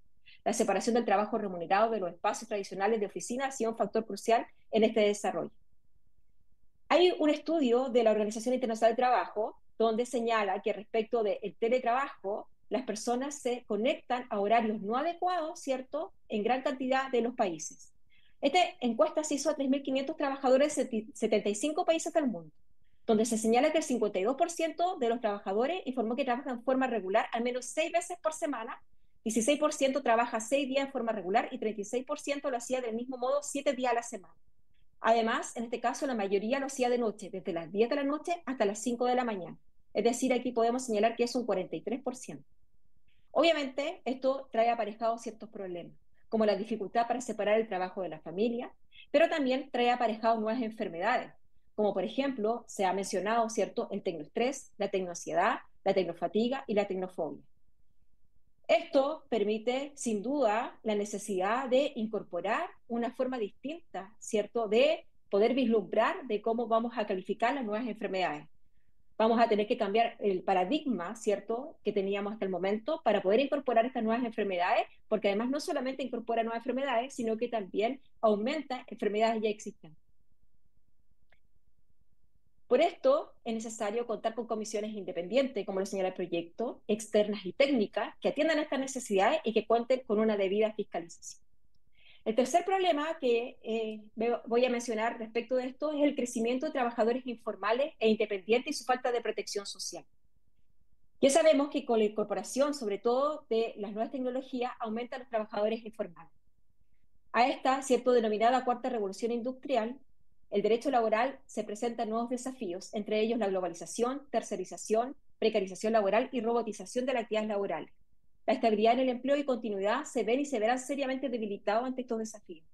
La separación del trabajo remunerado de los espacios tradicionales de oficina ha sido un factor crucial en este desarrollo. Hay un estudio de la Organización Internacional del Trabajo donde señala que respecto del teletrabajo, las personas se conectan a horarios no adecuados, ¿cierto?, en gran cantidad de los países. Esta encuesta se hizo a 3.500 trabajadores de 75 países del mundo, donde se señala que el 52% de los trabajadores informó que trabajan en forma regular al menos 6 veces por semana, 16% trabaja 6 días en forma regular y 36% lo hacía del mismo modo 7 días a la semana. Además, en este caso, la mayoría lo hacía de noche, desde las 10 de la noche hasta las 5 de la mañana. Es decir, aquí podemos señalar que es un 43%. Obviamente, esto trae aparejados ciertos problemas, como la dificultad para separar el trabajo de la familia, pero también trae aparejados nuevas enfermedades, como por ejemplo, se ha mencionado, ¿cierto?, el tecnoestrés, la tecnoansiedad, la tecnofatiga y la tecnofobia. Esto permite, sin duda, la necesidad de incorporar una forma distinta, ¿cierto?, de poder vislumbrar de cómo vamos a calificar las nuevas enfermedades. Vamos a tener que cambiar el paradigma, ¿cierto?, que teníamos hasta el momento para poder incorporar estas nuevas enfermedades, porque además no solamente incorpora nuevas enfermedades, sino que también aumenta enfermedades ya existentes. Por esto es necesario contar con comisiones independientes, como lo señala el proyecto, externas y técnicas, que atiendan a estas necesidades y que cuenten con una debida fiscalización. El tercer problema que voy a mencionar respecto de esto es el crecimiento de trabajadores informales e independientes y su falta de protección social. Ya sabemos que con la incorporación, sobre todo de las nuevas tecnologías, aumentan los trabajadores informales. A esta, ¿cierto?, denominada cuarta revolución industrial, el derecho laboral se presenta nuevos desafíos, entre ellos la globalización, tercerización, precarización laboral y robotización de las actividades laborales. La estabilidad en el empleo y continuidad se ven y se verán seriamente debilitados ante estos desafíos.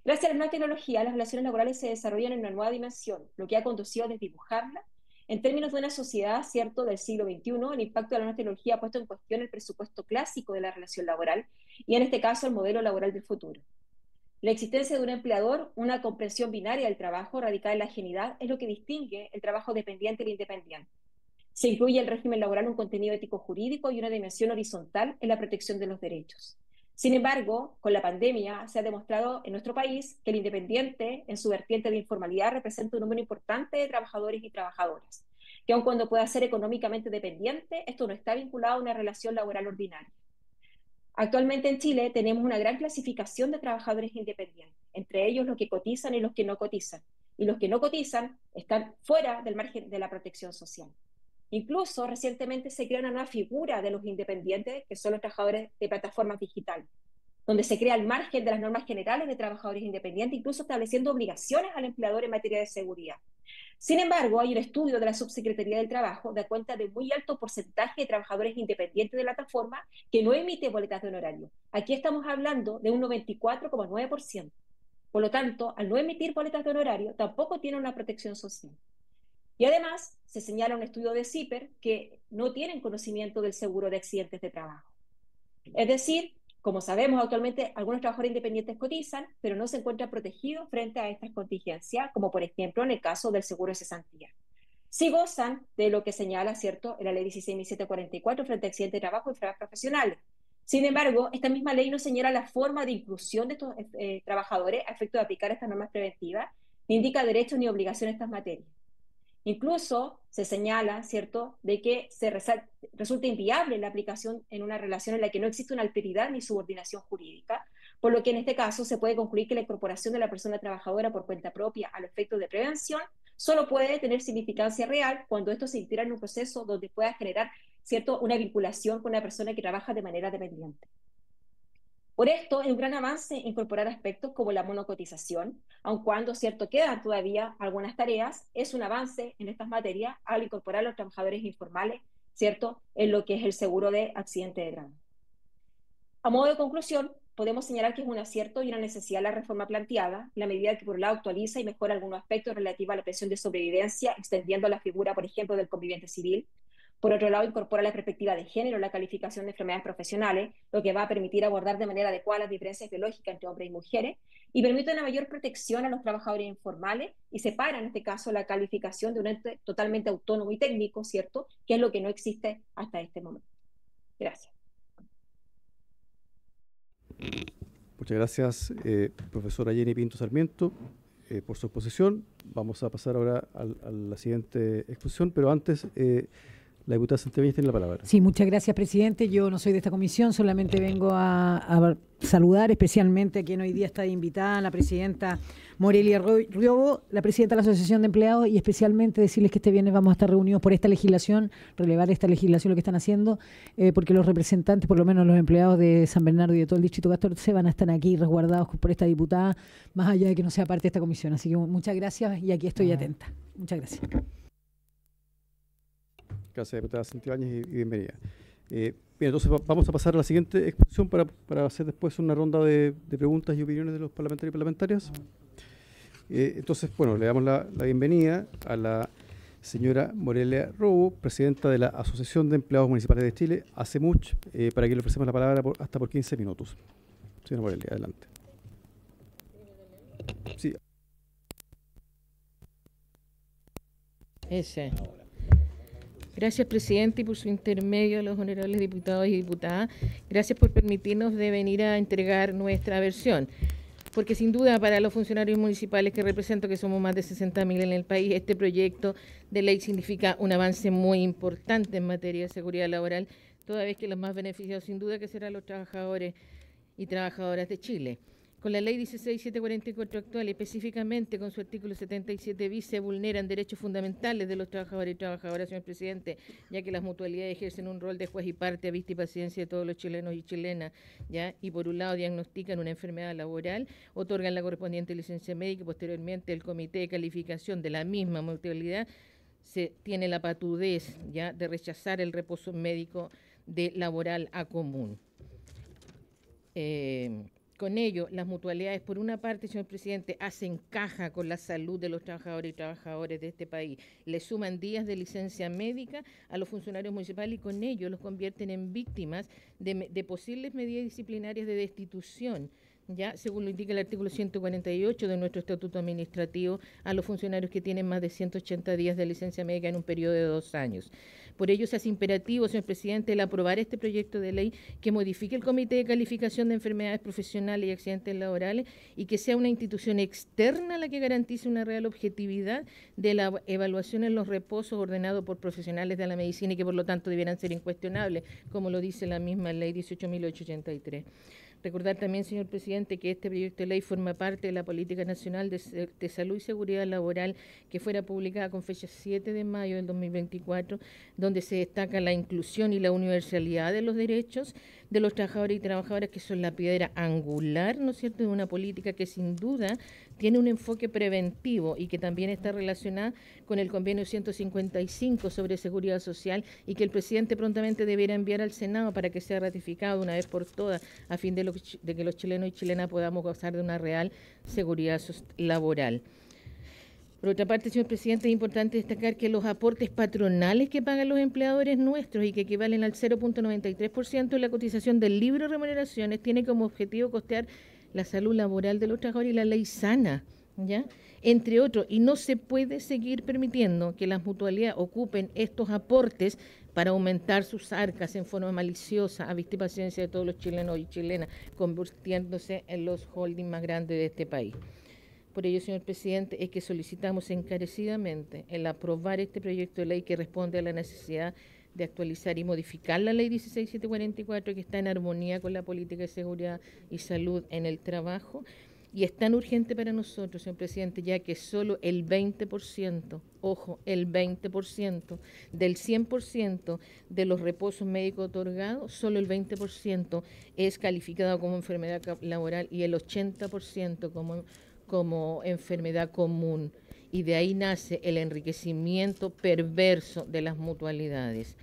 Gracias a la nueva tecnología, las relaciones laborales se desarrollan en una nueva dimensión, lo que ha conducido a desdibujarla. En términos de una sociedad, ¿cierto?, del siglo XXI, el impacto de la nueva tecnología ha puesto en cuestión el presupuesto clásico de la relación laboral y, en este caso, el modelo laboral del futuro. La existencia de un empleador, una comprensión binaria del trabajo radicada en la ajenidad, es lo que distingue el trabajo dependiente del independiente. Se incluye el régimen laboral un contenido ético-jurídico y una dimensión horizontal en la protección de los derechos. Sin embargo, con la pandemia se ha demostrado en nuestro país que el independiente, en su vertiente de informalidad, representa un número importante de trabajadores y trabajadoras, que aun cuando pueda ser económicamente dependiente, esto no está vinculado a una relación laboral ordinaria. Actualmente en Chile tenemos una gran clasificación de trabajadores independientes, entre ellos los que cotizan y los que no cotizan. Y los que no cotizan están fuera del margen de la protección social. Incluso recientemente se crea una nueva figura de los independientes, que son los trabajadores de plataformas digitales, donde se crea el margen de las normas generales de trabajadores independientes, incluso estableciendo obligaciones al empleador en materia de seguridad. Sin embargo, hay un estudio de la Subsecretaría del Trabajo que da cuenta de muy alto porcentaje de trabajadores independientes de la plataforma que no emite boletas de honorario. Aquí estamos hablando de un 94,9%. Por lo tanto, al no emitir boletas de honorario, tampoco tiene una protección social. Y además, se señala un estudio de CIPER que no tienen conocimiento del seguro de accidentes de trabajo. Es decir, como sabemos, actualmente algunos trabajadores independientes cotizan, pero no se encuentran protegidos frente a estas contingencias, como por ejemplo en el caso del seguro de cesantía. Sí gozan de lo que señala, ¿cierto?, en la ley 16.744 frente a accidentes de trabajo y enfermedades profesionales. Sin embargo, esta misma ley no señala la forma de inclusión de estos trabajadores a efecto de aplicar estas normas preventivas, ni indica derechos ni obligaciones en estas materias. Incluso se señala, ¿cierto?, de que resulta inviable la aplicación en una relación en la que no existe una alteridad ni subordinación jurídica, por lo que en este caso se puede concluir que la incorporación de la persona trabajadora por cuenta propia a los efectos de prevención solo puede tener significancia real cuando esto se integra en un proceso donde pueda generar, ¿cierto?, una vinculación con una persona que trabaja de manera dependiente. Por esto, es un gran avance incorporar aspectos como la monocotización, aun cuando, cierto, quedan todavía algunas tareas, es un avance en estas materias al incorporar a los trabajadores informales, cierto, en lo que es el seguro de accidente de grado. A modo de conclusión, podemos señalar que es un acierto y una necesidad la reforma planteada, la medida que por un lado actualiza y mejora algunos aspectos relativos a la pensión de sobrevivencia, extendiendo la figura, por ejemplo, del conviviente civil. Por otro lado, incorpora la perspectiva de género en la calificación de enfermedades profesionales, lo que va a permitir abordar de manera adecuada las diferencias biológicas entre hombres y mujeres, y permite una mayor protección a los trabajadores informales y separa, en este caso, la calificación de un ente totalmente autónomo y técnico, ¿cierto?, que es lo que no existe hasta este momento. Gracias. Muchas gracias, profesora Jenny Pinto Sarmiento, por su exposición. Vamos a pasar ahora a la siguiente exposición, pero antes... la diputada Santibáñez tiene la palabra. Sí, muchas gracias, presidente. Yo no soy de esta comisión, solamente vengo a saludar especialmente a quien hoy día está invitada, la presidenta Morelia Riobo, la presidenta de la Asociación de Empleados, y especialmente decirles que este viernes vamos a estar reunidos por esta legislación, relevar esta legislación, lo que están haciendo, porque los representantes, por lo menos los empleados de San Bernardo y de todo el Distrito 14, van a estar aquí resguardados por esta diputada, más allá de que no sea parte de esta comisión. Así que muchas gracias y aquí estoy atenta. Muchas gracias. Gracias, diputada Santibáñez, y bienvenida. Bien, entonces vamos a pasar a la siguiente exposición para hacer después una ronda de preguntas y opiniones de los parlamentarios y parlamentarias. Entonces, bueno, le damos la bienvenida a la señora Morelia Robo, presidenta de la Asociación de Empleados Municipales de Chile, ASEMUCH, para que le ofrecemos la palabra hasta por 15 minutos. Señora Morelia, adelante. Sí. Ese. Gracias, presidente, y por su intermedio a los honorables diputados y diputadas. Gracias por permitirnos de venir a entregar nuestra versión. Porque sin duda para los funcionarios municipales que represento, que somos más de 60.000 en el país, este proyecto de ley significa un avance muy importante en materia de seguridad laboral, toda vez que los más beneficiados sin duda que serán los trabajadores y trabajadoras de Chile. Con la ley 16.744 actual, específicamente con su artículo 77 bis, se vulneran derechos fundamentales de los trabajadores y trabajadoras, señor presidente, ya que las mutualidades ejercen un rol de juez y parte a vista y paciencia de todos los chilenos y chilenas, ¿ya? Y por un lado diagnostican una enfermedad laboral, otorgan la correspondiente licencia médica y posteriormente el comité de calificación de la misma mutualidad se tiene la patudez, ¿ya?, de rechazar el reposo médico de laboral a común. Con ello, las mutualidades, por una parte, señor presidente, hacen caja con la salud de los trabajadores y trabajadoras de este país. Le suman días de licencia médica a los funcionarios municipales y con ello los convierten en víctimas de posibles medidas disciplinarias de destitución, ya según lo indica el artículo 148 de nuestro Estatuto Administrativo, a los funcionarios que tienen más de 180 días de licencia médica en un periodo de 2 años. Por ello se hace imperativo, señor presidente, el aprobar este proyecto de ley que modifique el Comité de Calificación de Enfermedades Profesionales y Accidentes Laborales y que sea una institución externa la que garantice una real objetividad de la evaluación en los reposos ordenado por profesionales de la medicina y que por lo tanto debieran ser incuestionables, como lo dice la misma ley 18.883. Recordar también, señor presidente, que este proyecto de ley forma parte de la Política Nacional de Salud y Seguridad Laboral que fuera publicada con fecha 7 de mayo del 2024, donde se destaca la inclusión y la universalidad de los derechos de los trabajadores y trabajadoras, que son la piedra angular, ¿no es cierto?, de una política que sin duda tiene un enfoque preventivo y que también está relacionada con el convenio 155 sobre seguridad social y que el presidente prontamente debiera enviar al Senado para que sea ratificado una vez por todas a fin de que los chilenos y chilenas podamos gozar de una real seguridad laboral. Por otra parte, señor presidente, es importante destacar que los aportes patronales que pagan los empleadores nuestros y que equivalen al 0.93% de la cotización del libro de remuneraciones tiene como objetivo costear la salud laboral de los trabajadores y la ley sana, ¿ya?, entre otros, y no se puede seguir permitiendo que las mutualidades ocupen estos aportes para aumentar sus arcas en forma maliciosa, a vista y paciencia de todos los chilenos y chilenas, convirtiéndose en los holdings más grandes de este país. Por ello, señor presidente, es que solicitamos encarecidamente el aprobar este proyecto de ley que responde a la necesidad de actualizar y modificar la ley 16744, que está en armonía con la política de seguridad y salud en el trabajo. Y es tan urgente para nosotros, señor presidente, ya que solo el 20%, ojo, el 20% del 100% de los reposos médicos otorgados, solo el 20% es calificado como enfermedad laboral y el 80% como enfermedad común. Y de ahí nace el enriquecimiento perverso de las mutualidades.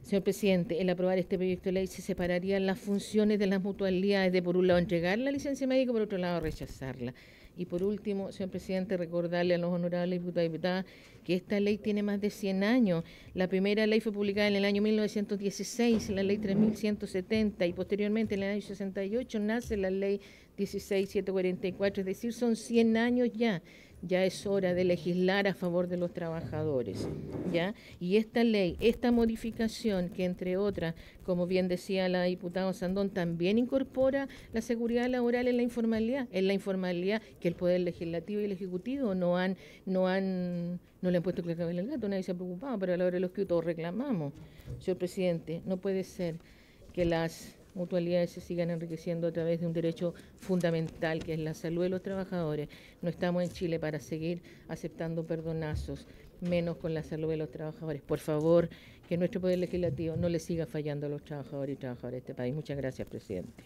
Señor presidente, el aprobar este proyecto de ley se separarían las funciones de las mutualidades de, por un lado, entregar la licencia médica, por otro lado, rechazarla. Y por último, señor presidente, recordarle a los honorables diputados y diputadas que esta ley tiene más de 100 años. La primera ley fue publicada en el año 1916, la ley 3170, y posteriormente en el año 68 nace la ley 16744, es decir, son 100 años ya. Ya es hora de legislar a favor de los trabajadores, ¿ya? Y esta ley, esta modificación, que entre otras, como bien decía la diputada Sandón, también incorpora la seguridad laboral en la informalidad que el Poder Legislativo y el Ejecutivo no le han puesto que cabeza al gato, nadie se ha preocupado, pero a la hora de los que todos reclamamos. Señor presidente, no puede ser que las mutualidades se sigan enriqueciendo a través de un derecho fundamental que es la salud de los trabajadores. No estamos en Chile para seguir aceptando perdonazos, menos con la salud de los trabajadores. Por favor, que nuestro Poder Legislativo no le siga fallando a los trabajadores y trabajadoras de este país. Muchas gracias, presidente.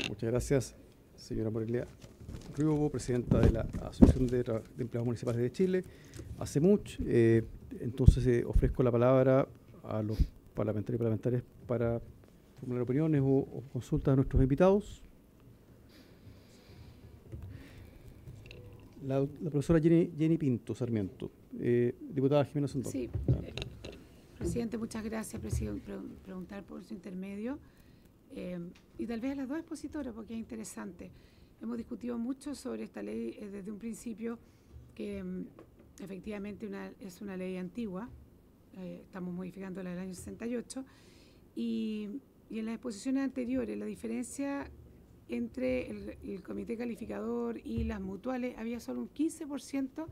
Muchas gracias, señora Morelia Riobó, presidenta de la Asociación de Empleados Municipales de Chile, ACEMUCH. Entonces ofrezco la palabra a los parlamentarios y parlamentarias para formular opiniones o consultas a nuestros invitados. La profesora Jenny Pinto Sarmiento. Diputada Jimena Sandón. Sí, presidente, muchas gracias, preguntar por su intermedio. Y tal vez a las dos expositoras, porque es interesante. Hemos discutido mucho sobre esta ley desde un principio, que efectivamente es una ley antigua. Estamos modificando la del año 68, y en las exposiciones anteriores la diferencia entre el comité calificador y las mutuales había solo un 15%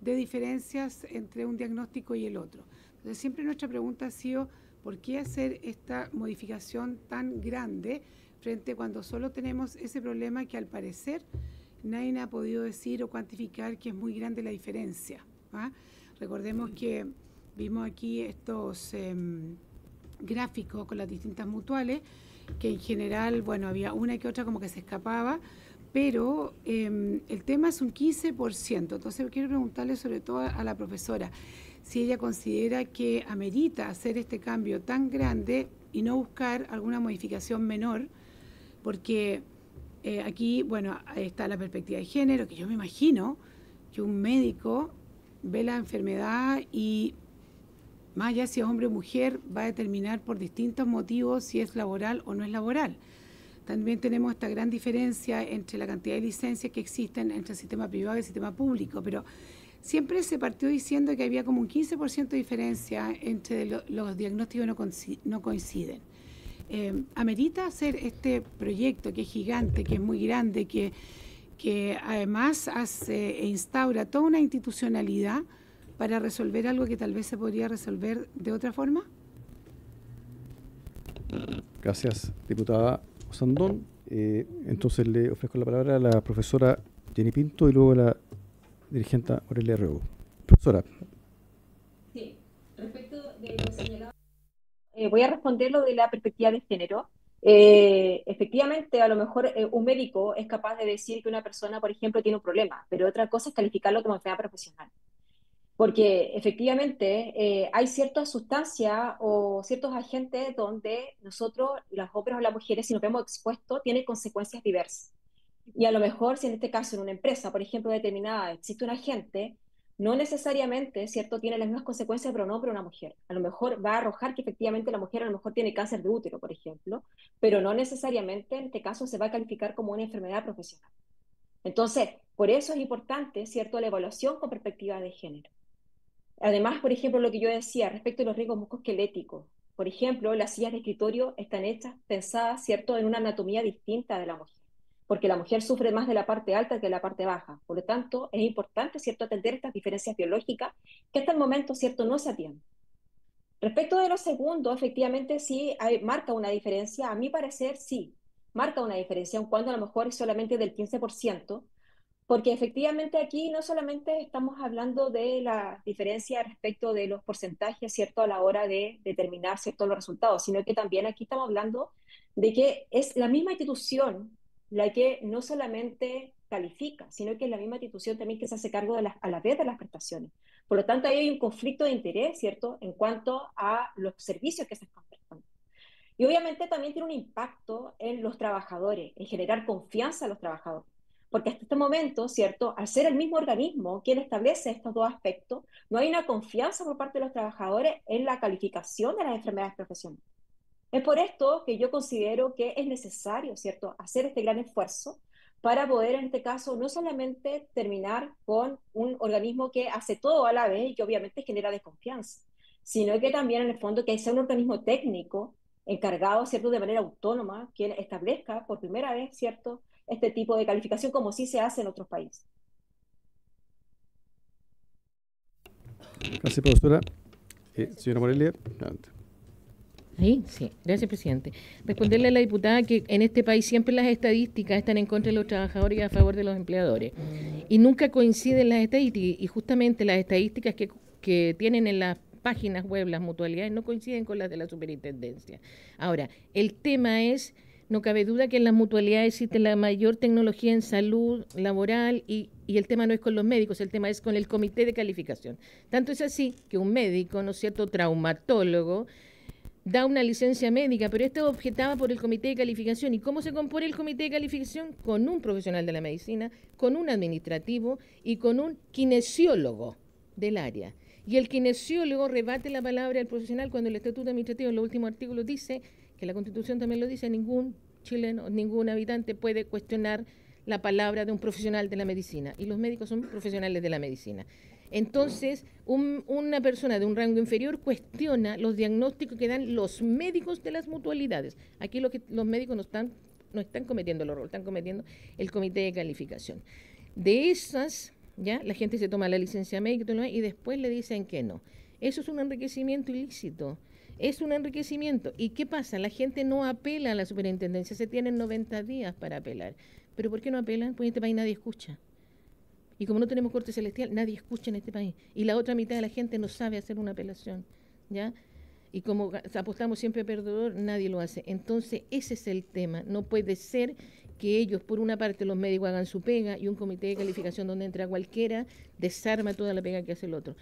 de diferencias entre un diagnóstico y el otro. Entonces siempre nuestra pregunta ha sido ¿por qué hacer esta modificación tan grande frente cuando solo tenemos ese problema que al parecer nadie ha podido decir o cuantificar que es muy grande la diferencia, ¿ah? Recordemos que vimos aquí estos gráficos con las distintas mutuales, que en general, bueno, había una que otra como que se escapaba, pero el tema es un 15%. Entonces quiero preguntarle sobre todo a la profesora si ella considera que amerita hacer este cambio tan grande y no buscar alguna modificación menor, porque aquí, bueno, está la perspectiva de género, que yo me imagino que un médico ve la enfermedad y más allá si es hombre o mujer, va a determinar por distintos motivos si es laboral o no es laboral. También tenemos esta gran diferencia entre la cantidad de licencias que existen entre el sistema privado y el sistema público, pero siempre se partió diciendo que había como un 15% de diferencia entre los diagnósticos no coinciden. ¿Amerita hacer este proyecto que es gigante, que es muy grande, que además instaura toda una institucionalidad para resolver algo que tal vez se podría resolver de otra forma? Gracias, diputada Sandón. Entonces le ofrezco la palabra a la profesora Jenny Pinto y luego a la dirigente Aurelia Riobó. Profesora. Sí, respecto de lo señalado, voy a responder lo de la perspectiva de género. Efectivamente, a lo mejor un médico es capaz de decir que una persona, por ejemplo, tiene un problema, pero otra cosa es calificarlo como enfermedad profesional. Porque efectivamente hay ciertas sustancias o ciertos agentes donde nosotros, los hombres o las mujeres, si nos vemos expuestos, tienen consecuencias diversas. Y a lo mejor, si en este caso en una empresa, por ejemplo, determinada, existe un agente, no necesariamente, ¿cierto?, tiene las mismas consecuencias para un hombre o una mujer. A lo mejor va a arrojar que efectivamente la mujer a lo mejor tiene cáncer de útero, por ejemplo, pero no necesariamente en este caso se va a calificar como una enfermedad profesional. Entonces, por eso es importante, ¿cierto?, la evaluación con perspectiva de género. Además, por ejemplo, lo que yo decía respecto a los riesgos musculoesqueléticos. Por ejemplo, las sillas de escritorio están hechas, pensadas, ¿cierto?, en una anatomía distinta de la mujer. porque la mujer sufre más de la parte alta que de la parte baja. Por lo tanto, es importante, ¿cierto?, atender estas diferencias biológicas que hasta el momento, ¿cierto?, no se atienden. Respecto de lo segundo, efectivamente sí marca una diferencia, a mi parecer sí, marca una diferencia, aun cuando a lo mejor es solamente del 15%, porque efectivamente aquí no solamente estamos hablando de la diferencia respecto de los porcentajes, ¿cierto?, a la hora de determinar, ¿cierto?, los resultados, sino que también aquí estamos hablando de que es la misma institución la que no solamente califica, sino que es la misma institución también que se hace cargo a la vez de las prestaciones. Por lo tanto, ahí hay un conflicto de interés, ¿cierto?, en cuanto a los servicios que se están prestando. Y obviamente también tiene un impacto en los trabajadores, en generar confianza a los trabajadores. Porque hasta este momento, ¿cierto?, al ser el mismo organismo quien establece estos dos aspectos, no hay una confianza por parte de los trabajadores en la calificación de las enfermedades profesionales. Es por esto que yo considero que es necesario, ¿cierto?, hacer este gran esfuerzo para poder, en este caso, no solamente terminar con un organismo que hace todo a la vez y que obviamente genera desconfianza, sino que también, en el fondo, que sea un organismo técnico encargado, ¿cierto?, de manera autónoma, quien establezca por primera vez, ¿cierto?, este tipo de calificación como sí se hace en otros países. Gracias, profesora. Señora Morelia, adelante. Ahí, sí, gracias, presidente. Responderle a la diputada que en este país siempre las estadísticas están en contra de los trabajadores y a favor de los empleadores. Y nunca coinciden las estadísticas. Y justamente las estadísticas que tienen en las páginas web las mutualidades no coinciden con las de la superintendencia. Ahora, el tema es, no cabe duda que en las mutualidades existe la mayor tecnología en salud laboral y el tema no es con los médicos, el tema es con el comité de calificación. Tanto es así que un médico, ¿no es cierto?, traumatólogo, da una licencia médica, pero esta es objetada por el comité de calificación. ¿Y cómo se compone el comité de calificación? Con un profesional de la medicina, con un administrativo y con un kinesiólogo del área. Y el kinesiólogo rebate la palabra del profesional cuando el estatuto administrativo en los últimos artículos dice, que la Constitución también lo dice, ningún chileno, ningún habitante puede cuestionar la palabra de un profesional de la medicina. Y los médicos son profesionales de la medicina. Entonces, una persona de un rango inferior cuestiona los diagnósticos que dan los médicos de las mutualidades. Aquí los médicos no están cometiendo el error, están cometiendo el comité de calificación. De esas, ya la gente se toma la licencia médica y después le dicen que no. Eso es un enriquecimiento ilícito. Es un enriquecimiento. ¿Y qué pasa? La gente no apela a la superintendencia, se tienen 90 días para apelar. ¿Pero por qué no apelan? Pues en este país nadie escucha. Y como no tenemos corte celestial, nadie escucha en este país. Y la otra mitad de la gente no sabe hacer una apelación, ¿ya? Y como apostamos siempre a perdedor, nadie lo hace. Entonces, ese es el tema. No puede ser que ellos, por una parte, los médicos hagan su pega y un comité de calificación donde entra cualquiera desarma toda la pega que hace el otro.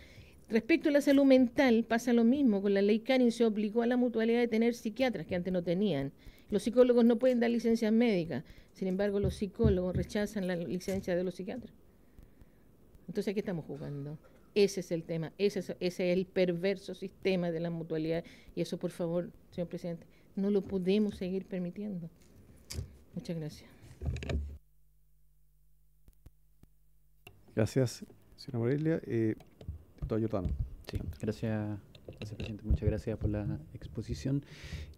Respecto a la salud mental, pasa lo mismo. Con la ley Canin se obligó a la mutualidad de tener psiquiatras que antes no tenían. Los psicólogos no pueden dar licencias médicas. Sin embargo, los psicólogos rechazan la licencia de los psiquiatras. Entonces, ¿a qué estamos jugando? Ese es el tema, ese es el perverso sistema de la mutualidad. Y eso, por favor, señor presidente, no lo podemos seguir permitiendo. Muchas gracias. Gracias, señora Morelia. Diputado Giordano. Sí, gracias, presidente. Muchas gracias por la exposición.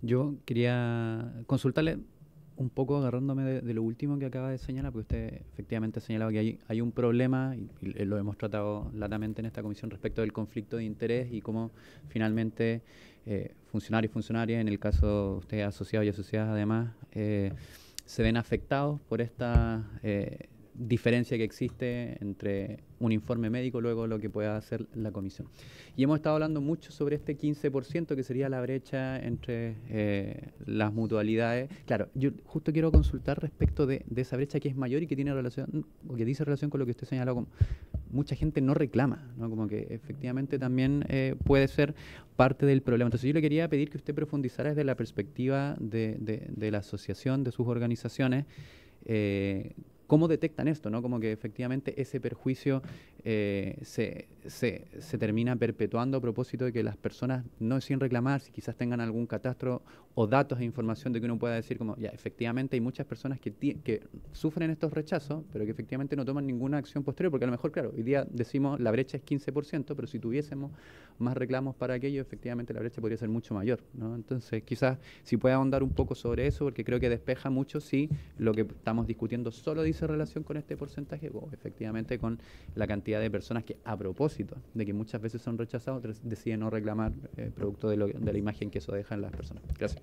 Yo quería consultarle un poco agarrándome de lo último que acaba de señalar, porque usted efectivamente ha señalado que hay un problema, y lo hemos tratado latamente en esta comisión respecto del conflicto de interés y cómo finalmente funcionarios y funcionarias, en el caso de usted asociados y asociadas además, se ven afectados por esta diferencia que existe entre un informe médico luego lo que pueda hacer la comisión. Y hemos estado hablando mucho sobre este 15% que sería la brecha entre las mutualidades. Claro, yo justo quiero consultar respecto de esa brecha que es mayor y que tiene relación, o que dice relación con lo que usted señaló, como mucha gente no reclama, ¿no? Como que efectivamente también puede ser parte del problema. Entonces yo le quería pedir que usted profundizara desde la perspectiva de la asociación, de sus organizaciones, ¿cómo detectan esto, no? Como que efectivamente ese perjuicio se termina perpetuando a propósito de que las personas, no sin reclamar, si quizás tengan algún catastro o datos e información de que uno pueda decir como, ya, efectivamente hay muchas personas que sufren estos rechazos, pero que efectivamente no toman ninguna acción posterior, porque a lo mejor, claro, hoy día decimos la brecha es 15%, pero si tuviésemos más reclamos para aquello, efectivamente la brecha podría ser mucho mayor, ¿no? Entonces, quizás si puede ahondar un poco sobre eso, porque creo que despeja mucho si lo que estamos discutiendo solo dice relación con este porcentaje o efectivamente con la cantidad de personas que, a propósito de que muchas veces son rechazados, deciden no reclamar producto de la imagen que eso deja en las personas. Gracias.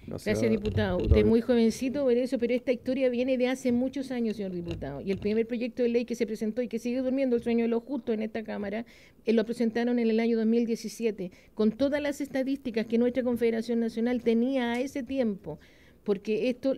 Gracias, diputado. Usted es muy jovencito por eso, pero esta historia viene de hace muchos años, señor diputado. Y el primer proyecto de ley que se presentó y que sigue durmiendo el sueño de los justos en esta Cámara, lo presentaron en el año 2017, con todas las estadísticas que nuestra Confederación Nacional tenía a ese tiempo, porque esto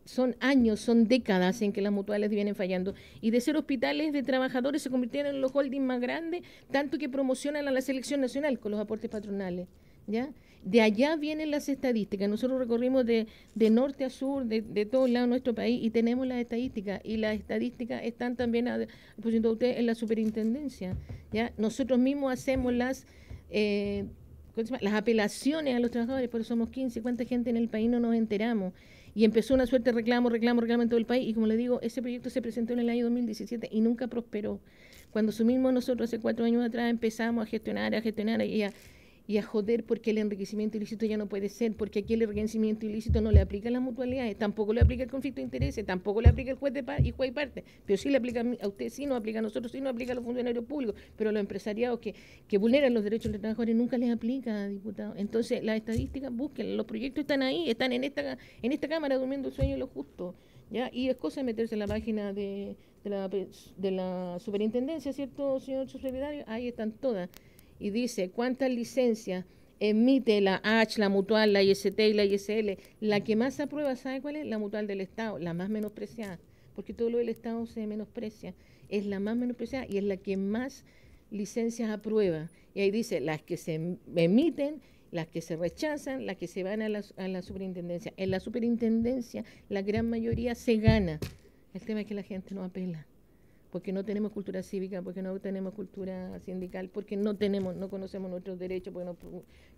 son años, son décadas en que las mutuales vienen fallando, y de ser hospitales de trabajadores se convirtieron en los holdings más grandes, tanto que promocionan a la selección nacional con los aportes patronales, ¿ya? De allá vienen las estadísticas. Nosotros recorrimos de norte a sur, de todos lados de nuestro país, y tenemos las estadísticas, y las estadísticas están también a disposición de usted en la superintendencia, ¿ya? Nosotros mismos hacemos las apelaciones a los trabajadores, por eso somos 15, cuánta gente en el país no nos enteramos, y empezó una suerte de reclamo en todo el país, y como le digo, ese proyecto se presentó en el año 2017 y nunca prosperó. Cuando asumimos nosotros hace 4 años atrás, empezamos a gestionar y a joder porque el enriquecimiento ilícito ya no puede ser, porque aquí el enriquecimiento ilícito no le aplica a las mutualidades, tampoco le aplica el conflicto de intereses, tampoco le aplica el juez y parte, pero sí le aplica a usted, sí nos aplica a nosotros, sí nos aplica a los funcionarios públicos, pero a los empresariados que vulneran los derechos de los trabajadores nunca les aplica, diputado. Entonces, las estadísticas, búsquenlas, los proyectos están ahí, están en esta Cámara durmiendo el sueño de los justos, ¿ya? Y es cosa de meterse en la página de la superintendencia, ¿cierto, señor subsecretario? Ahí están todas. Y dice cuántas licencias emite la H, la Mutual, la IST y la ISL. La que más aprueba, ¿sabe cuál es? La Mutual del Estado, la más menospreciada, porque todo lo del Estado se menosprecia. Es la más menospreciada y es la que más licencias aprueba. Y ahí dice las que se emiten, las que se rechazan, las que se van a la superintendencia. En la superintendencia la gran mayoría se gana. El tema es que la gente no apela, porque no tenemos cultura cívica, porque no tenemos cultura sindical, porque no conocemos nuestros derechos, porque nos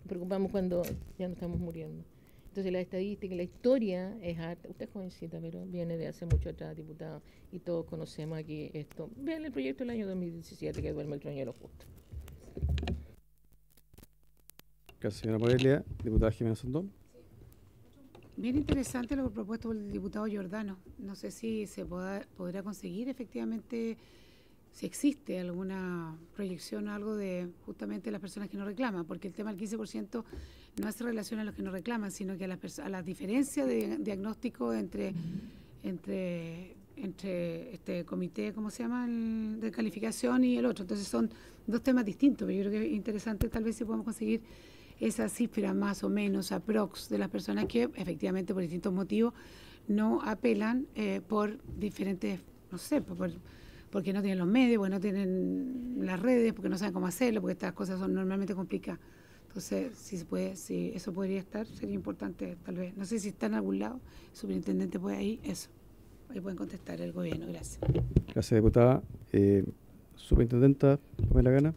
preocupamos cuando ya nos estamos muriendo. Entonces la estadística, la historia es harta. Usted es jovencita, pero viene de hace mucho atrás, diputado, y todos conocemos aquí esto. Vean el proyecto del año 2017 que duerme el sueño de los justos. Gracias, señora Morelia. Diputada Jimena Sondón. Bien interesante lo propuesto por el diputado Giordano. No sé si se podrá conseguir efectivamente, si existe alguna proyección o algo de justamente las personas que no reclaman, porque el tema del 15% no hace relación a los que no reclaman, sino que a la diferencia de diagnóstico entre este comité, ¿cómo se llama?, de calificación y el otro. Entonces son dos temas distintos, pero yo creo que es interesante tal vez si podemos conseguir esa cifra más o menos aprox de las personas que efectivamente por distintos motivos no apelan por diferentes, no sé, porque no tienen los medios, porque no tienen las redes, porque no saben cómo hacerlo, porque estas cosas son normalmente complicadas. Entonces, si eso podría estar, sería importante tal vez. No sé si está en algún lado, el superintendente puede ahí pueden contestar el gobierno. Gracias. Gracias, diputada. Superintendenta Pamela Gana.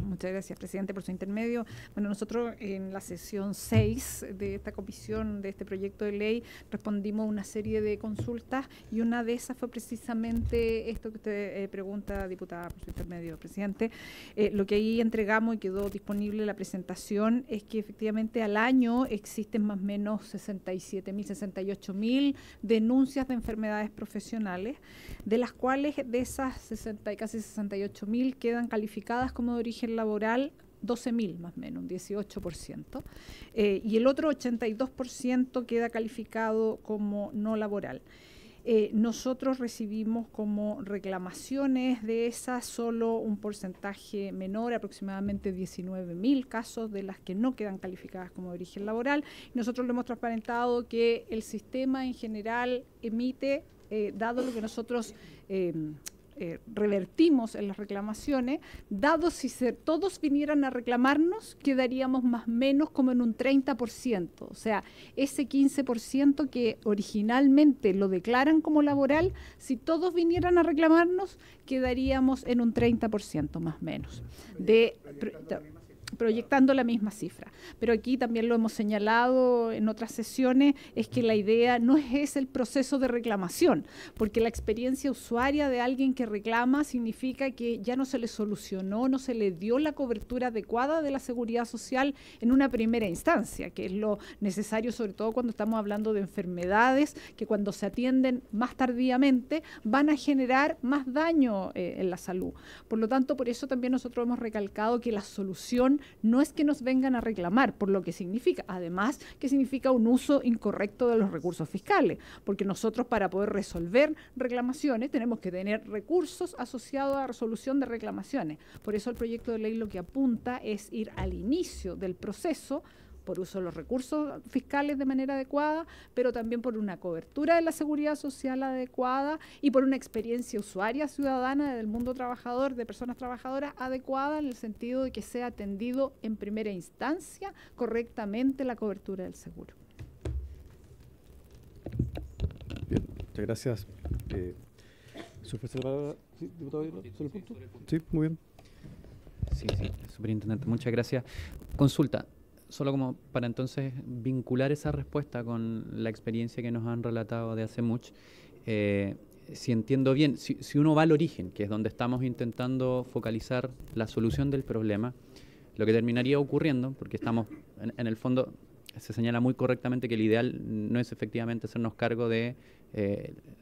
Muchas gracias, presidente, por su intermedio. Bueno, nosotros en la sesión 6 de esta comisión, de este proyecto de ley, respondimos una serie de consultas y una de esas fue precisamente esto que usted pregunta, diputada, por su intermedio, presidente. Lo que ahí entregamos y quedó disponible la presentación es que efectivamente al año existen más o menos 67.000, 68.000 denuncias de enfermedades profesionales, de las cuales de esas casi 68.000 quedan calificadas como de origen laboral 12.000 más o menos, un 18%, y el otro 82% queda calificado como no laboral. Nosotros recibimos como reclamaciones de esas solo un porcentaje menor, aproximadamente 19.000 casos de las que no quedan calificadas como de origen laboral. Nosotros le hemos transparentado que el sistema en general emite, dado lo que nosotros revertimos en las reclamaciones, dado si todos vinieran a reclamarnos, quedaríamos más o menos como en un 30%. O sea, ese 15% que originalmente lo declaran como laboral, si todos vinieran a reclamarnos, quedaríamos en un 30% más o menos, proyectando la misma cifra. Pero aquí también lo hemos señalado en otras sesiones, es que la idea no es el proceso de reclamación, porque la experiencia usuaria de alguien que reclama significa que ya no se le solucionó, no se le dio la cobertura adecuada de la seguridad social en una primera instancia, que es lo necesario, sobre todo cuando estamos hablando de enfermedades que cuando se atienden más tardíamente van a generar más daño en la salud. Por lo tanto, por eso también nosotros hemos recalcado que la solución no es que nos vengan a reclamar, por lo que significa, además que significa un uso incorrecto de los recursos fiscales, porque nosotros para poder resolver reclamaciones tenemos que tener recursos asociados a la resolución de reclamaciones. Por eso el proyecto de ley lo que apunta es ir al inicio del proceso por uso de los recursos fiscales de manera adecuada, pero también por una cobertura de la seguridad social adecuada y por una experiencia usuaria ciudadana del mundo trabajador, de personas trabajadoras adecuada, en el sentido de que sea atendido en primera instancia correctamente la cobertura del seguro. Bien, muchas gracias. ¿Se ofrece la palabra, sí, diputado, sobre el punto? Sí, muy bien. Sí, superintendente, muchas gracias. Consulta. Solo como para entonces vincular esa respuesta con la experiencia que nos han relatado de hace mucho, si entiendo bien, si uno va al origen, que es donde estamos intentando focalizar la solución del problema, lo que terminaría ocurriendo, porque estamos, en el fondo, se señala muy correctamente que el ideal no es efectivamente hacernos cargo de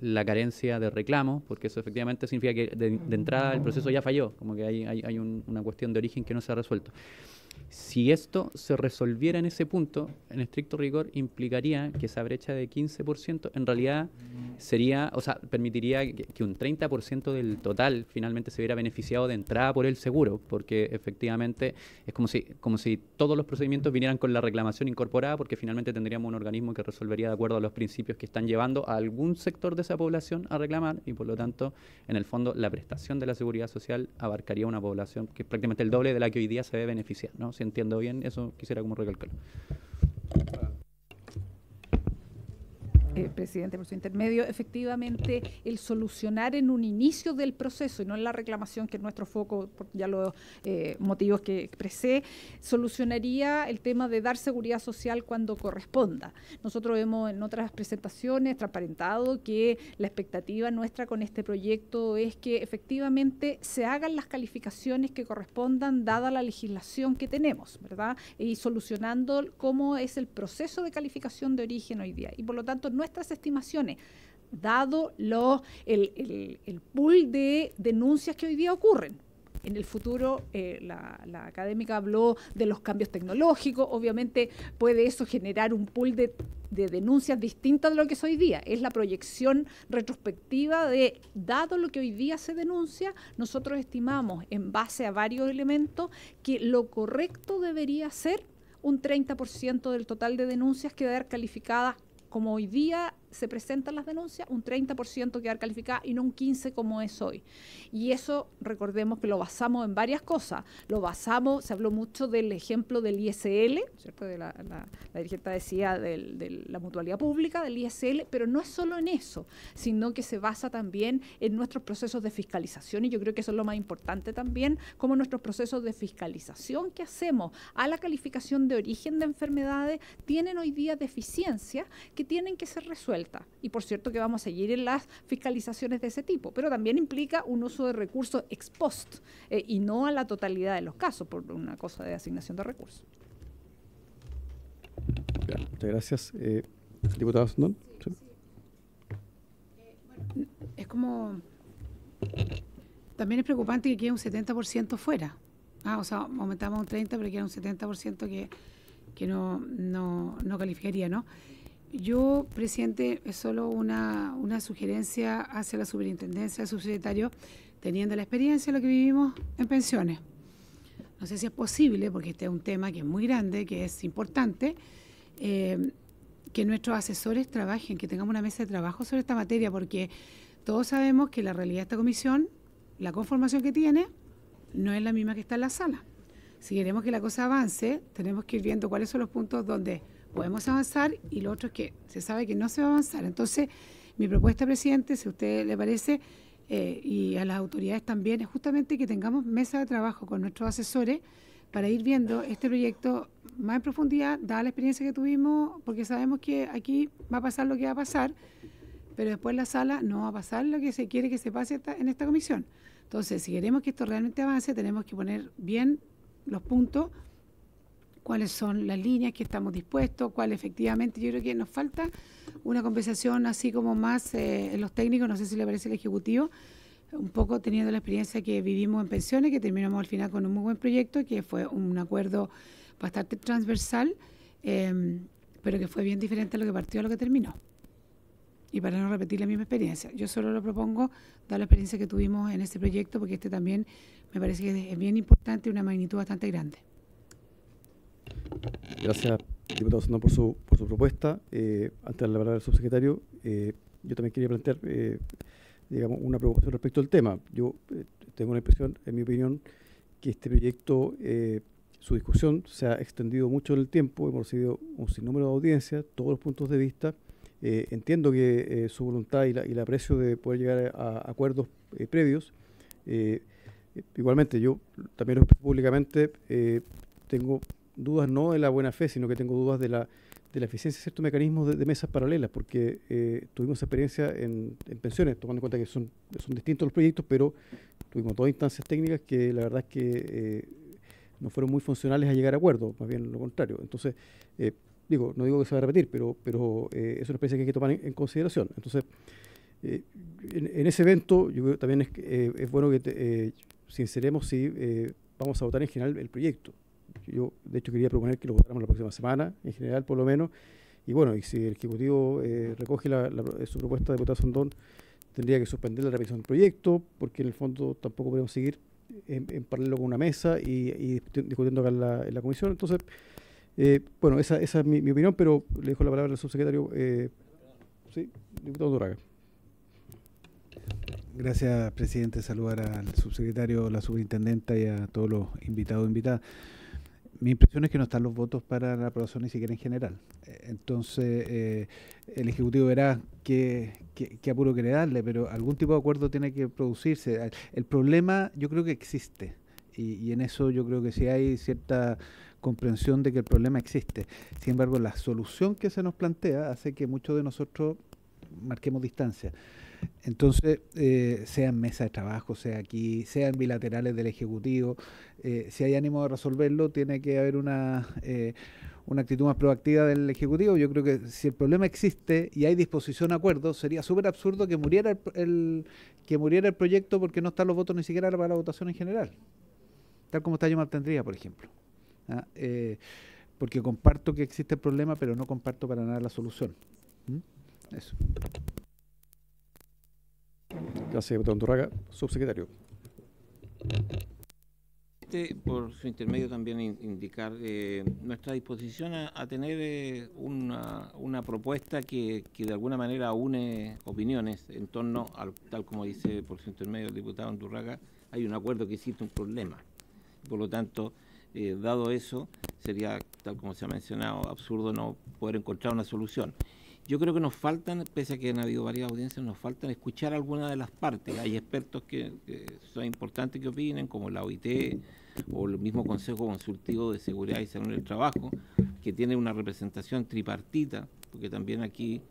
la carencia de reclamos, porque eso efectivamente significa que de entrada el proceso ya falló, como que hay una cuestión de origen que no se ha resuelto. Si esto se resolviera en ese punto, en estricto rigor, implicaría que esa brecha de 15% en realidad sería, o sea, permitiría que un 30% del total finalmente se viera beneficiado de entrada por el seguro, porque efectivamente es como si todos los procedimientos vinieran con la reclamación incorporada, porque finalmente tendríamos un organismo que resolvería de acuerdo a los principios que están llevando a algún sector de esa población a reclamar, y por lo tanto, en el fondo, la prestación de la seguridad social abarcaría una población que es prácticamente el doble de la que hoy día se ve beneficiar, ¿no? Si entiendo bien, eso quisiera como recalcarlo. Presidente, por su intermedio, efectivamente el solucionar en un inicio del proceso y no en la reclamación, que es nuestro foco, por ya los motivos que expresé, solucionaría el tema de dar seguridad social cuando corresponda. Nosotros hemos en otras presentaciones transparentado que la expectativa nuestra con este proyecto es que efectivamente se hagan las calificaciones que correspondan dada la legislación que tenemos, ¿verdad? Y solucionando cómo es el proceso de calificación de origen hoy día. Y por lo tanto, nuestras estimaciones, dado el pool de denuncias que hoy día ocurren. En el futuro, la académica habló de los cambios tecnológicos, obviamente puede eso generar un pool de denuncias distintas de lo que es hoy día. Es la proyección retrospectiva de, dado lo que hoy día se denuncia, nosotros estimamos, en base a varios elementos, que lo correcto debería ser un 30% del total de denuncias quedar calificadas como hoy día se presentan las denuncias, un 30% quedar calificada y no un 15% como es hoy. Y eso, recordemos que lo basamos en varias cosas. Lo basamos, se habló mucho del ejemplo del ISL, ¿cierto? De la dirigente decía de la mutualidad pública, del ISL, pero no es solo en eso, sino que se basa también en nuestros procesos de fiscalización, y yo creo que eso es lo más importante también, como nuestros procesos de fiscalización que hacemos a la calificación de origen de enfermedades tienen hoy día deficiencias que tienen que ser resueltas. Y por cierto que vamos a seguir en las fiscalizaciones de ese tipo, pero también implica un uso de recursos ex post y no a la totalidad de los casos por una cosa de asignación de recursos. Bien, muchas gracias. Diputado Sondón. ¿Sí? Bueno, es como... También es preocupante que quede un 70% fuera. O sea, aumentamos un 30%, pero queda un 70% que no calificaría, ¿no? Yo, presidente, es solo una sugerencia hacia la superintendencia, al subsecretario, teniendo la experiencia de lo que vivimos en pensiones. No sé si es posible, porque este es un tema que es muy grande, que es importante, que nuestros asesores trabajen, que tengamos una mesa de trabajo sobre esta materia, porque todos sabemos que la realidad de esta comisión la conformación que tiene no es la misma que está en la sala. Si queremos que la cosa avance, tenemos que ir viendo cuáles son los puntos donde podemos avanzar y lo otro es que se sabe que no se va a avanzar. Entonces, mi propuesta, presidente, si a usted le parece, y a las autoridades también, es justamente que tengamos mesa de trabajo con nuestros asesores para ir viendo este proyecto más en profundidad, dada la experiencia que tuvimos, porque sabemos que aquí va a pasar lo que va a pasar, pero después en la sala no va a pasar lo que se quiere que se pase en esta comisión. Entonces, si queremos que esto realmente avance, tenemos que poner bien los puntos, cuáles son las líneas que estamos dispuestos, cuál efectivamente, yo creo que nos falta una conversación así como más en los técnicos, no sé si le parece el Ejecutivo, un poco teniendo la experiencia que vivimos en pensiones, que terminamos al final con un muy buen proyecto, que fue un acuerdo bastante transversal, pero que fue bien diferente a lo que partió a lo que terminó. Y para no repetir la misma experiencia, yo solo lo propongo, dada la experiencia que tuvimos en este proyecto, porque este también me parece que es bien importante y una magnitud bastante grande. Gracias, diputado Sandón, por su propuesta. Antes de la palabra del subsecretario, yo también quería plantear digamos, una preocupación respecto al tema. Yo tengo la impresión, en mi opinión, que este proyecto, su discusión se ha extendido mucho en el tiempo, hemos recibido un sinnúmero de audiencias, todos los puntos de vista. Entiendo que su voluntad y la aprecio de poder llegar a acuerdos previos. Igualmente, yo también lo expreso públicamente, tengo dudas no de la buena fe, sino que tengo dudas de la eficiencia de ciertos mecanismos de mesas paralelas, porque tuvimos experiencia en pensiones, tomando en cuenta que son distintos los proyectos, pero tuvimos dos instancias técnicas que la verdad es que no fueron muy funcionales a llegar a acuerdos, más bien lo contrario. Entonces, no digo que se va a repetir, pero es una experiencia que hay que tomar en consideración. Entonces, en ese evento, yo creo que también es bueno que sinceremos si vamos a votar en general el proyecto. Yo, de hecho, quería proponer que lo votáramos la próxima semana, en general, por lo menos. Y bueno, y si el Ejecutivo recoge su propuesta de diputado Sandón, tendría que suspender la revisión del proyecto, porque en el fondo tampoco podemos seguir en paralelo con una mesa y discutiendo acá en la comisión. Entonces, bueno, esa es mi opinión, pero le dejo la palabra al subsecretario. Sí, diputado Duraga. Gracias, presidente. Saludar al subsecretario, la superintendenta y a todos los invitados e invitadas. Mi impresión es que no están los votos para la aprobación ni siquiera en general. Entonces, el Ejecutivo verá qué apuro quiere darle, pero algún tipo de acuerdo tiene que producirse. El problema yo creo que existe, y en eso yo creo que sí hay cierta comprensión de que el problema existe. Sin embargo, la solución que se nos plantea hace que muchos de nosotros marquemos distancia. Entonces, sea en mesa de trabajo, sea aquí, sean bilaterales del Ejecutivo, si hay ánimo de resolverlo, tiene que haber una actitud más proactiva del Ejecutivo. Yo creo que si el problema existe y hay disposición a acuerdo, sería súper absurdo que muriera el proyecto porque no están los votos ni siquiera para la votación en general, tal como está Yo me abstendría, por ejemplo. Porque comparto que existe el problema, pero no comparto para nada la solución. Eso. Gracias, diputado Andurraga. Subsecretario. Por su intermedio también indicar nuestra disposición a tener una propuesta que de alguna manera une opiniones en torno a, tal como dice por su intermedio el diputado Andurraga, hay un acuerdo que existe un problema. Por lo tanto, dado eso, sería, tal como se ha mencionado, absurdo no poder encontrar una solución. Yo creo que nos faltan, pese a que han habido varias audiencias, nos faltan escuchar algunas de las partes. Hay expertos que son importantes que opinen, como la OIT o el mismo Consejo Consultivo de Seguridad y Salud en el Trabajo, que tiene una representación tripartita, porque también aquí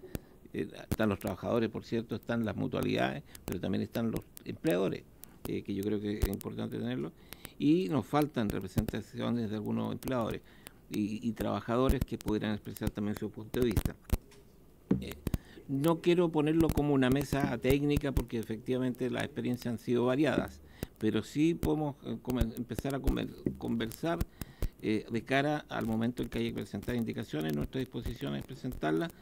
están los trabajadores, por cierto, están las mutualidades, pero también están los empleadores, que yo creo que es importante tenerlo. Y nos faltan representaciones de algunos empleadores y trabajadores que pudieran expresar también su punto de vista. No quiero ponerlo como una mesa técnica porque efectivamente las experiencias han sido variadas, pero sí podemos empezar a conversar de cara al momento en que haya que presentar indicaciones. Nuestra disposición es presentarlas,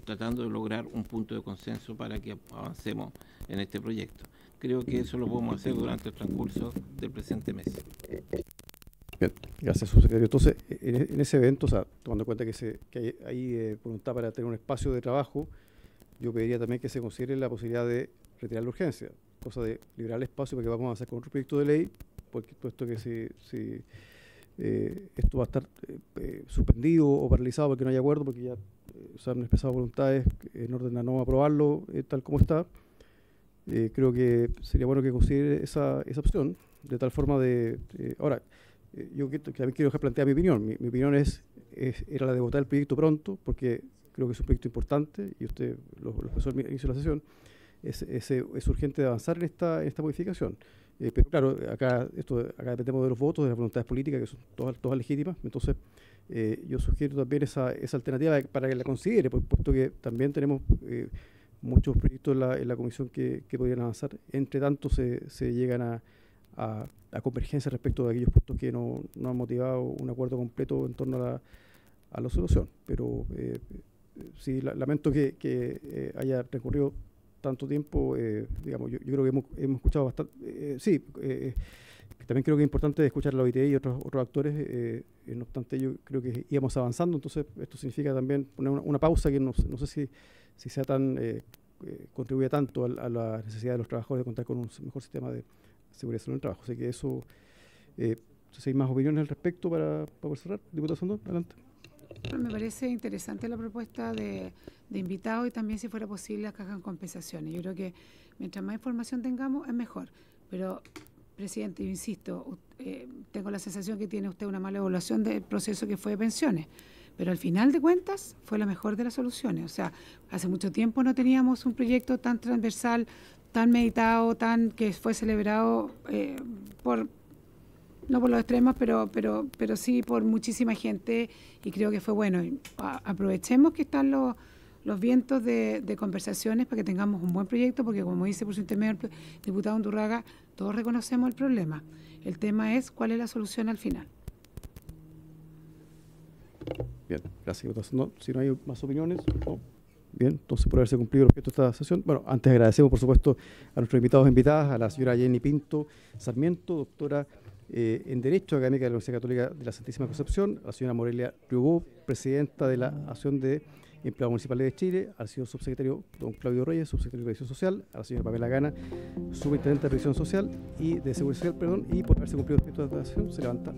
tratando de lograr un punto de consenso para que avancemos en este proyecto. Creo que eso lo podemos hacer durante el transcurso del presente mes. Bien, gracias, subsecretario. Entonces, en ese evento, o sea, tomando en cuenta que hay voluntad para tener un espacio de trabajo, yo pediría también que se considere la posibilidad de retirar la urgencia. cosa de liberar el espacio para que vamos a hacer con otro proyecto de ley, porque puesto que si esto va a estar suspendido o paralizado porque no hay acuerdo, porque ya se han expresado voluntades en orden a no aprobarlo tal como está. Creo que sería bueno que considere esa opción, de tal forma de... ahora, yo también quiero plantear mi opinión. Mi opinión era la de votar el proyecto pronto, porque creo que es un proyecto importante, y usted lo expresó al inicio de la sesión. Es urgente de avanzar en esta modificación. Pero claro, acá dependemos de los votos, de las voluntades políticas, que son todas legítimas. Entonces, yo sugiero también esa alternativa para que la considere, puesto que también tenemos muchos proyectos en la comisión que podrían avanzar. Entre tanto, se llegan a convergencia respecto de aquellos puntos que no han motivado un acuerdo completo en torno a la solución. Pero sí, lamento que haya recurrido tanto tiempo. Digamos, yo creo que hemos escuchado bastante. También creo que es importante escuchar a la OIT y otros actores. No obstante, yo creo que íbamos avanzando. Entonces, esto significa también poner una pausa que no sé si sea tan contribuye tanto a la necesidad de los trabajadores de contar con un mejor sistema de seguridad en el trabajo. Así que eso, si hay más opiniones al respecto para poder cerrar. Diputado Sandón, adelante. Me parece interesante la propuesta de invitados, y también, si fuera posible, las cajas de compensaciones. Yo creo que mientras más información tengamos es mejor. Pero, presidente, yo insisto, tengo la sensación que tiene usted una mala evaluación del proceso que fue de pensiones, pero al final de cuentas fue la mejor de las soluciones. O sea, hace mucho tiempo no teníamos un proyecto tan transversal, tan meditado, que fue celebrado no por los extremos, pero sí por muchísima gente, y creo que fue bueno. Aprovechemos que están los vientos de conversaciones para que tengamos un buen proyecto, porque, como dice por su intermedio el diputado Undurraga, todos reconocemos el problema. El tema es cuál es la solución al final. Bien, gracias, diputado. No, si no hay más opiniones, no. Bien, entonces, por haberse cumplido el objeto de esta sesión. Bueno, antes agradecemos, por supuesto, a nuestros invitados e invitadas, a la señora Jenny Pinto Sarmiento, doctora en Derecho, académica de la Universidad Católica de la Santísima Concepción, a la señora Morelia Riobó, presidenta de la Asociación de Empleados Municipales de Chile, al señor subsecretario don Claudio Reyes, subsecretario de Previsión Social, a la señora Pamela Gana, subintendente de Previsión Social y de Seguridad Social, y por haberse cumplido el objeto de esta sesión, se levanta.